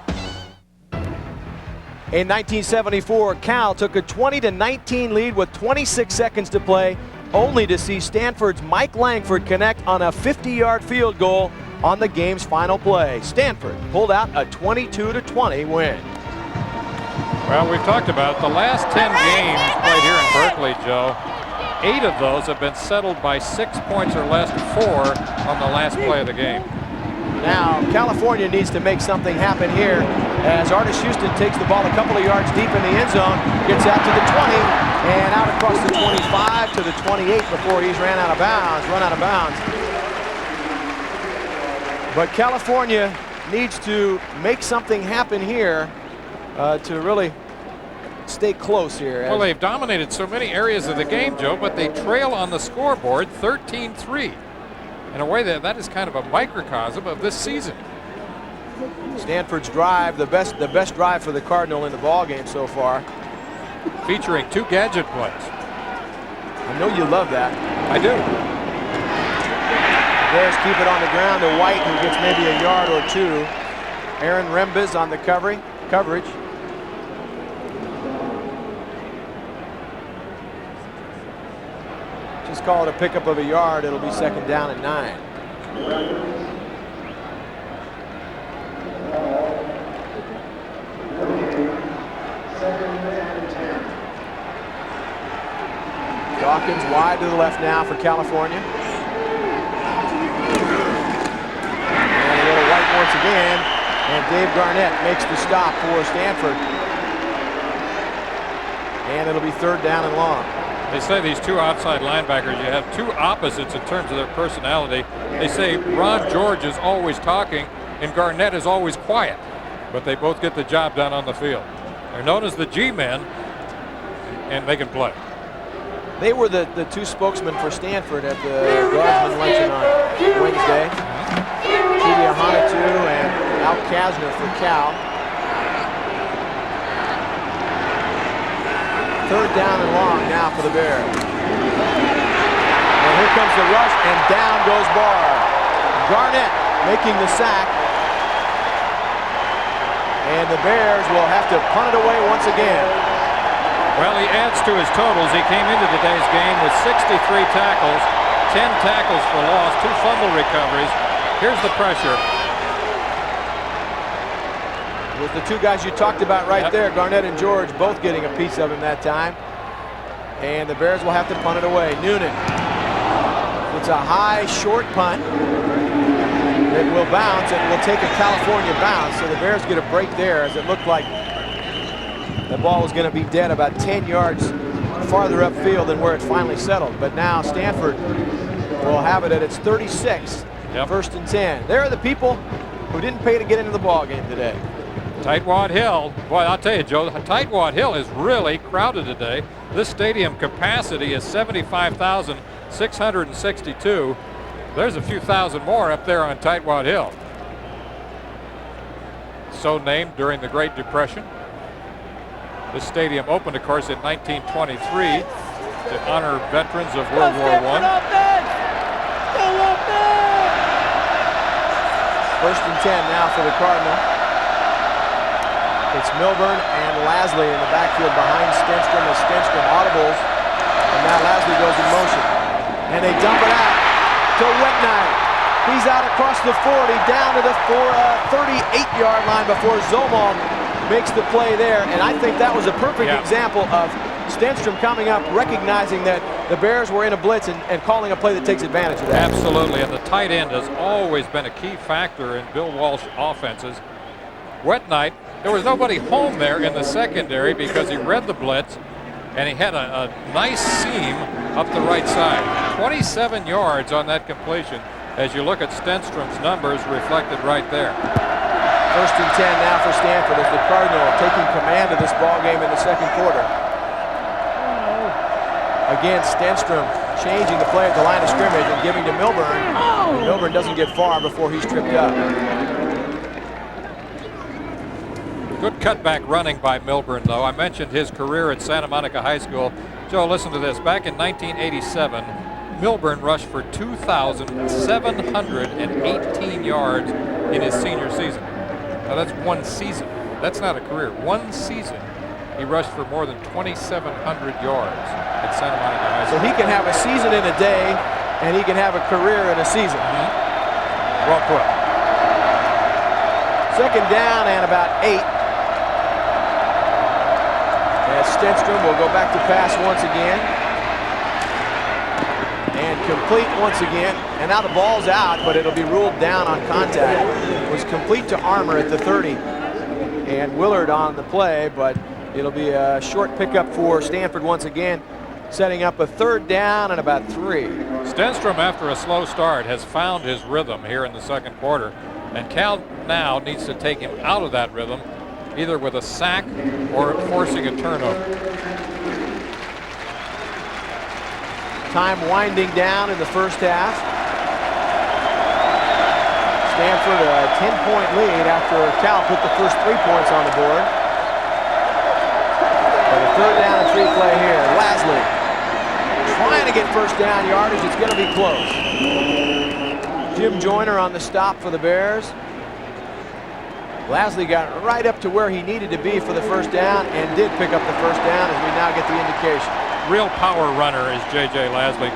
In 1974, Cal took a 20-19 lead with 26 seconds to play, only to see Stanford's Mike Langford connect on a 50-yard field goal on the game's final play. Stanford pulled out a 22-20 win. Well, we've talked about the last 10 games played here in Berkeley, Joe. 8 of those have been settled by 6 points or less to 4 on the last play of the game. Now, California needs to make something happen here as Artis Houston takes the ball a couple of yards deep in the end zone, gets out to the 20, and out across the 25 to the 28 before he's run out of bounds. But California needs to make something happen here to really stay close here. Well, they've dominated so many areas of the game, Joe, but they trail on the scoreboard 13-3. In a way, that is kind of a microcosm of this season. Stanford's drive, the best drive for the Cardinal in the ball game so far. Featuring 2 gadget plays. I know you love that. I do. Bears keep it on the ground to White, who gets maybe a yard or 2. Aaron Rembes on the coverage. Just call it a pickup of a yard. It'll be 2nd down and 9. Dawkins wide to the left now for California. And a little White once again. And Dave Garnett makes the stop for Stanford. And it'll be 3rd down and long. They say these 2 outside linebackers, you have 2 opposites in terms of their personality. They say Ron George is always talking and Garnett is always quiet, but they both get the job done on the field. They're known as the G-men, and they can play. They were the 2 spokesmen for Stanford at the Guardsman Luncheon on Wednesday. Chidi Ahanitu and Al Kasner for Cal. 3rd down and long now for the Bears. And here comes the rush, and down goes Barr. Garnett making the sack. And the Bears will have to punt it away once again. Well, he adds to his totals. He came into today's game with 63 tackles, 10 tackles for loss, 2 fumble recoveries. Here's the pressure. It was the 2 guys you talked about right there, Garnett and George, both getting a piece of him that time. And the Bears will have to punt it away. Noonan. It's a high, short punt. It will bounce. It will take a California bounce. So the Bears get a break there, as it looked like the ball was going to be dead about 10 yards farther upfield than where it finally settled. But now Stanford will have it at its 36, 1st and 10. There are the people who didn't pay to get into the ball game today. Tightwad Hill. Boy, I'll tell you, Joe, Tightwad Hill is really crowded today. This stadium capacity is 75,662. There's a few thousand more up there on Tightwad Hill. So named during the Great Depression. This stadium opened, of course, in 1923 to honor veterans of World War I. 1st and 10 now for the Cardinal. It's Milburn and Lasley in the backfield behind Stenstrom as Stenstrom audibles. And now Lasley goes in motion. And they dump it out to Wetnight. He's out across the 40, down to the 38-yard line before Zomon makes the play there. And I think that was a perfect example of Stenstrom coming up, recognizing that the Bears were in a blitz and calling a play that takes advantage of that. Absolutely, and the tight end has always been a key factor in Bill Walsh offenses. Wetnight, there was nobody home there in the secondary because he read the blitz, and he had a nice seam up the right side. 27 yards on that completion as you look at Stenstrom's numbers reflected right there. 1st and 10 now for Stanford as the Cardinal taking command of this ball game in the 2nd quarter. Again, Stenstrom changing the play at the line of scrimmage and giving to Milburn. And Milburn doesn't get far before he's tripped up. Good cutback running by Milburn, though. I mentioned his career at Santa Monica High School. Joe, listen to this. Back in 1987, Milburn rushed for 2,718 yards in his senior season. Now that's one season. That's not a career. One season, he rushed for more than 2,700 yards at Santa Monica High School. So he can have a season in a day, and he can have a career in a season. Well put. Second down and about 8. As Stenstrom will go back to pass once again. And complete once again. And now the ball's out, but it'll be ruled down on contact. It was complete to Armour at the 30. And Willard on the play, but it'll be a short pickup for Stanford once again, setting up a third down and about 3. Stenstrom, after a slow start, has found his rhythm here in the second quarter. And Cal now needs to take him out of that rhythm, either with a sack or forcing a turnover. Time winding down in the first half. Stanford a 10-point lead after Cal put the first 3 points on the board. But a third down and 3 play here. Lasley trying to get first down yardage. It's going to be close. Jim Joyner on the stop for the Bears. Lasley got right up to where he needed to be for the first down and did pick up the first down, as we now get the indication. Real power runner is J.J. Lasley.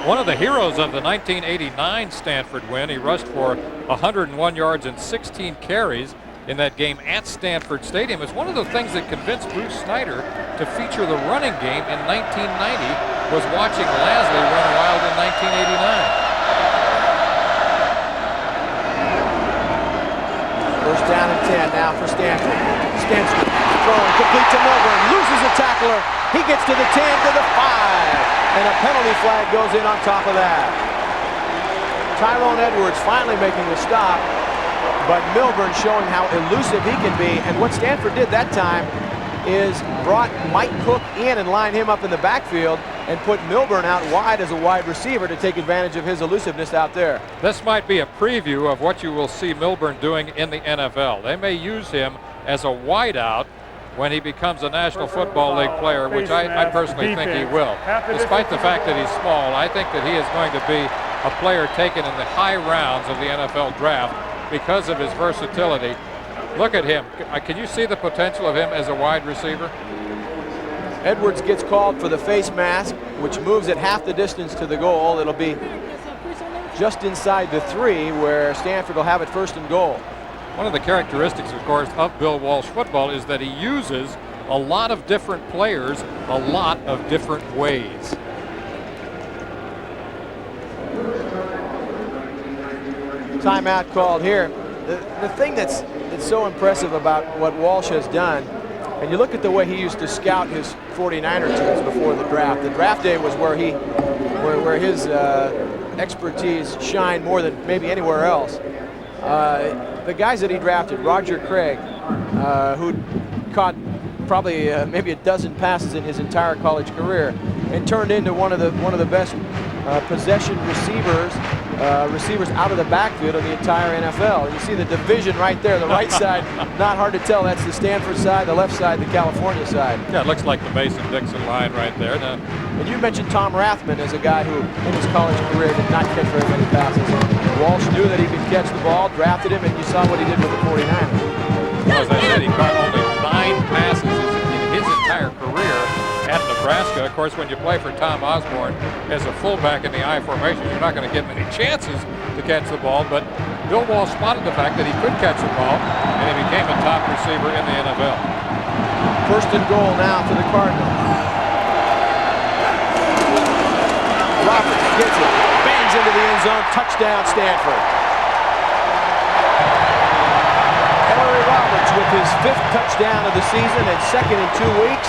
One of the heroes of the 1989 Stanford win. He rushed for 101 yards and 16 carries in that game at Stanford Stadium. It's one of the things that convinced Bruce Snyder to feature the running game in 1990 was watching Lasley run wild in 1989. First down and 10 now for Stanford. Stenstrom throwing complete to Milburn, loses a tackler. He gets to the 10, to the 5, and a penalty flag goes in on top of that. Tyrone Edwards finally making the stop, but Milburn showing how elusive he can be. And what Stanford did that time is brought Mike Cook in and lined him up in the backfield and put Milburn out wide as a wide receiver to take advantage of his elusiveness out there. This might be a preview of what you will see Milburn doing in the NFL. They may use him as a wideout when he becomes a National Football League player, which I personally think he will. Despite the fact that he's small, I think that he is going to be a player taken in the high rounds of the NFL draft because of his versatility. Look at him. Can you see the potential of him as a wide receiver? Edwards gets called for the face mask, which moves it half the distance to the goal. It'll be just inside the 3, where Stanford will have it first and goal. One of the characteristics, of course, of Bill Walsh football is that he uses a lot of different players a lot of different ways. Timeout called here. The thing that's so impressive about what Walsh has done, and you look at the way he used to scout his 49er teams before the draft. The draft day was where his expertise shined more than maybe anywhere else. The guys that he drafted, Roger Craig, who caught probably maybe a dozen passes in his entire college career, and turned into one of the best possession receivers out of the backfield of the entire NFL. And you see the division right there, the right side, not hard to tell. That's the Stanford side, the left side, the California side. Yeah, it looks like the Mason-Dixon line right there. Now, and you mentioned Tom Rathman as a guy who, in his college career, did not catch very many passes. Walsh knew that he could catch the ball, drafted him, and you saw what he did with the 49ers. Well, as I said, he caught only 9 passes in his entire career at Nebraska. Of course, when you play for Tom Osborne as a fullback in the I formation, you're not going to get many chances to catch the ball, but Bill Walsh spotted the fact that he could catch the ball, and he became a top receiver in the NFL. First and goal now for the Cardinal. Roberts gets it, bangs into the end zone, touchdown Stanford. Ellery Roberts with his 5th touchdown of the season and 2nd in 2 weeks.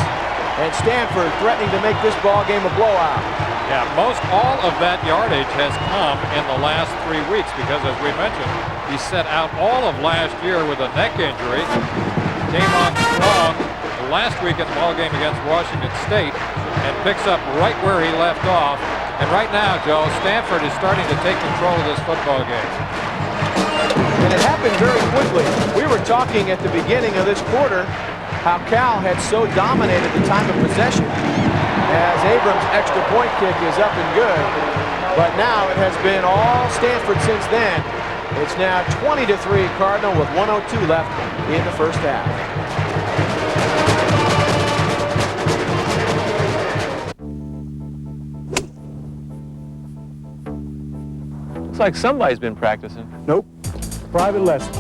And Stanford threatening to make this ball game a blowout. Yeah, most all of that yardage has come in the last 3 weeks because, as we mentioned, he set out all of last year with a neck injury, came on strong last week in the ball game against Washington State, and picks up right where he left off. And right now, Joe, Stanford is starting to take control of this football game. And it happened very quickly. We were talking at the beginning of this quarter how Cal had so dominated the time of possession. as Abrams' extra point kick is up and good. But now it has been all Stanford since then. It's now 20-3 Cardinal with 1:02 left in the first half. Looks like somebody's been practicing. Nope. Private lessons.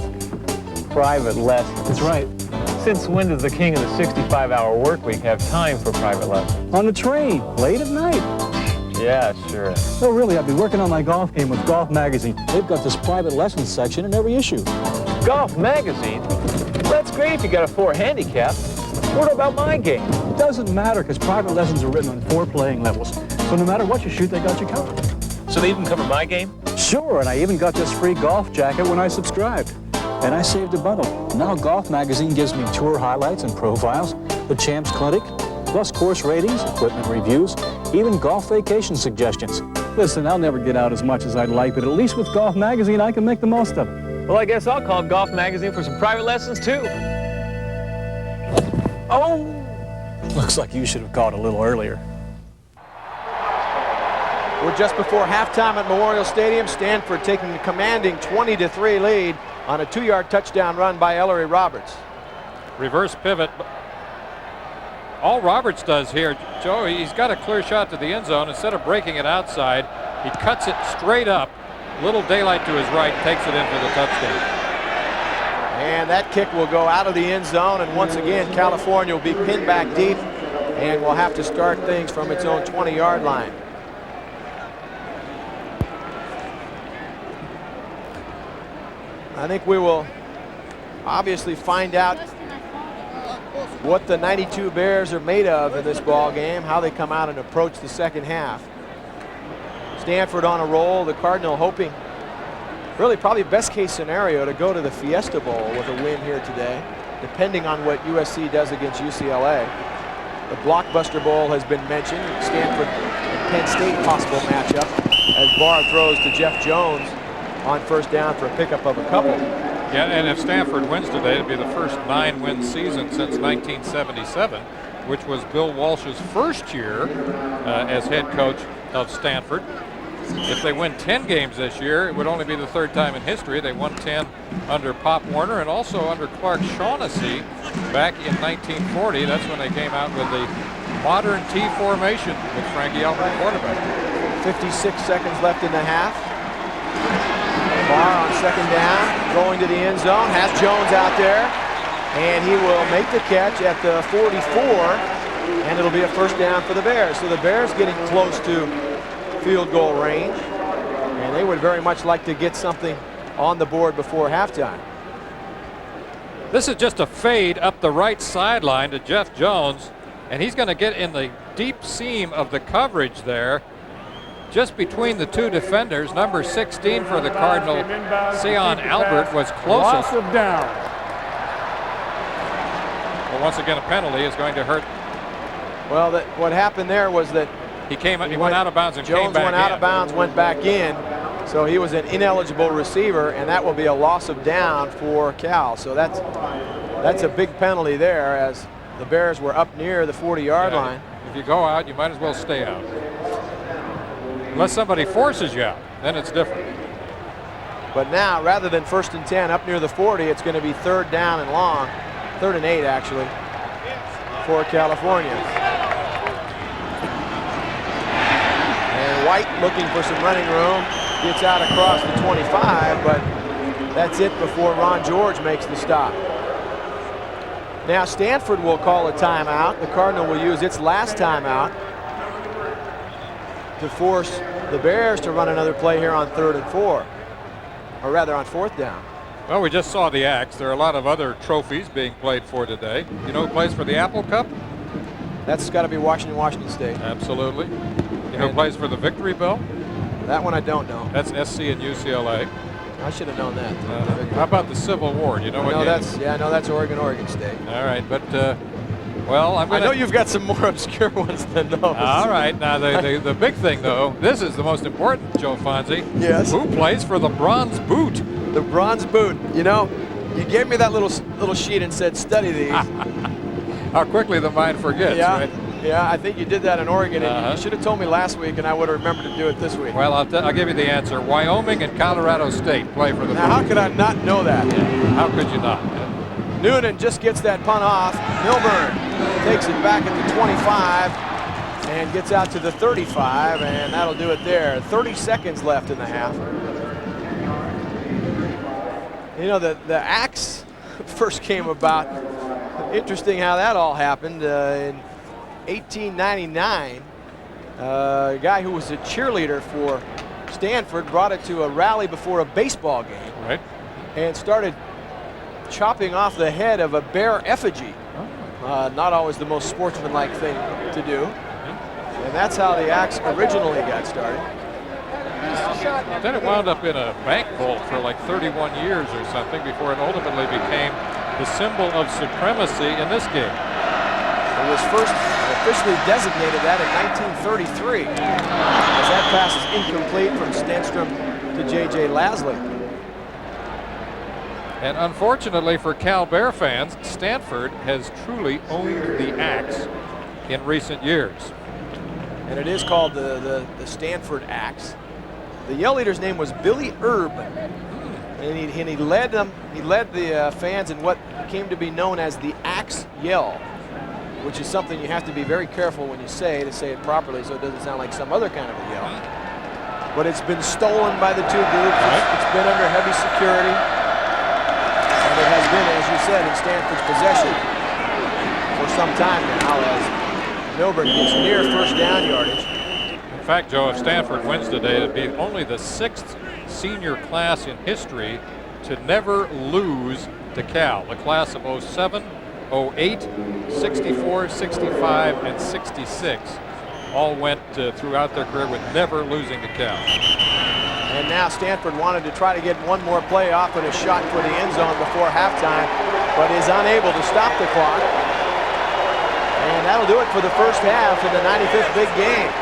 Private lessons. That's right. Since when does the king of the 65-hour work week have time for private lessons? On the train, late at night. Yeah, sure. No, really, I've been working on my golf game with Golf Magazine. They've got this private lessons section in every issue. Golf Magazine? Well, that's great if you got a 4 handicap. What about my game? It doesn't matter because private lessons are written on 4 playing levels. So no matter what you shoot, they got you covered. So they even cover my game? Sure, and I even got this free golf jacket when I subscribed. And I saved a bundle. Now Golf Magazine gives me tour highlights and profiles, the Champs Clinic, plus course ratings, equipment reviews, even golf vacation suggestions. Listen, I'll never get out as much as I'd like, but at least with Golf Magazine, I can make the most of it. Well, I guess I'll call Golf Magazine for some private lessons, too. Oh! Looks like you should have called a little earlier. We're just before halftime at Memorial Stadium. Stanford taking a commanding 20-3 lead on a 2-yard touchdown run by Ellery Roberts. Reverse pivot. All Roberts does here, Joe, he's got a clear shot to the end zone. Instead of breaking it outside, he cuts it straight up. Little daylight to his right, takes it in for the touchdown. And that kick will go out of the end zone, and once again, California will be pinned back deep and will have to start things from its own 20-yard line. I think we will obviously find out what the 92 Bears are made of in this ball game, how they come out and approach the second half. Stanford on a roll, the Cardinal hoping, really probably best case scenario, to go to the Fiesta Bowl with a win here today, depending on what USC does against UCLA. The Blockbuster Bowl has been mentioned, Stanford and Penn State possible matchup, as Barr throws to Jeff Jones on first down for a pickup of a couple. Yeah, and if Stanford wins today, it'd be the first 9-win season since 1977, which was Bill Walsh's first year as head coach of Stanford. If they win 10 games this year, it would only be the third time in history. They won 10 under Pop Warner and also under Clark Shaughnessy back in 1940. That's when they came out with the modern T formation with Frankie Albert quarterback. 56 seconds left in the half. Barr on second down, going to the end zone, has Jones out there, and he will make the catch at the 44, and it'll be a first down for the Bears. So the Bears getting close to field goal range, and they would very much like to get something on the board before halftime. This is just a fade up the right sideline to Jeff Jones, and he's going to get in the deep seam of the coverage there, just between the two defenders. Number 16 for the Cardinal, Sean Albert, was closest. Loss of down. Well, once again, a penalty is going to hurt. Well, what happened there was that he went out of bounds and Jones came back went out in. of bounds, went back in, so he was an ineligible receiver, and that will be a loss of down for Cal. So that's a big penalty there, as the Bears were up near the 40-yard line. If you go out, you might as well stay out. Unless somebody forces you out, then it's different. But now, rather than 1st and 10 up near the 40, it's going to be 3rd down and long, 3rd and 8 actually, for California. And White looking for some running room, gets out across the 25, but that's it before Ron George makes the stop. Now Stanford will call a timeout. The Cardinal will use its last timeout to force the Bears to run another play here on 3rd and 4, or rather on 4th down. Well, we just saw the axe. There are a lot of other trophies being played for today. You know who plays for the Apple Cup? That's got to be Washington State. Absolutely. You know who plays for the Victory Bell? That one I don't know. That's SC and UCLA. I should have known that. How about the Civil War? You know what? No, that's Oregon State. All right, but well, I know you've got some more obscure ones than those. All right, now the big thing though, this is the most important, Joe Fonzie. Yes. Who plays for the Bronze Boot? The Bronze Boot. You know, you gave me that little sheet and said study these. How quickly the mind forgets. Yeah. Right? Yeah, I think you did that in Oregon, and you should have told me last week, and I would have remembered to do it this week. Well, I'll give you the answer. Wyoming and Colorado State play for the Now, how could I not know that? Yeah. How could you not? Noonan just gets that punt off. Milburn takes it back at the 25 and gets out to the 35, and that'll do it there. 30 seconds left in the half. You know, the axe first came about. Interesting how that all happened. In 1899, a guy who was a cheerleader for Stanford brought it to a rally before a baseball game. Right. And started chopping off the head of a bear effigy. Not always the most sportsmanlike thing to do. And that's how the axe originally got started. Then it wound up in a bank vault for like 31 years or something before it ultimately became the symbol of supremacy in this game. It was first officially designated that in 1933, as that pass is incomplete from Stenstrom to J.J. Lasley. And unfortunately for Cal Bear fans, Stanford has truly owned the axe in recent years. And it is called the Stanford Axe. The Yell Leader's name was Billy Erb, and he led them. He led the fans in what came to be known as the Axe Yell, which is something you have to be very careful when you say to say it properly, so it doesn't sound like some other kind of a yell. But it's been stolen by the two groups. It's been under heavy security, and it has been, as you said, in Stanford's possession for some time now, as Milburn gets near first down yardage. In fact, Joe, if Stanford wins today, it'd be only the 6th senior class in history to never lose to Cal. The class of 07, 08, 64, 65, and 66 all went throughout their career with never losing to Cal. And now Stanford wanted to try to get one more play off and a shot for the end zone before halftime, but is unable to stop the clock. And that'll do it for the first half in the 95th big game.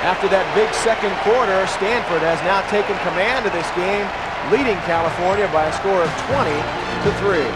After that big second quarter, Stanford has now taken command of this game, leading California by a score of 20-3.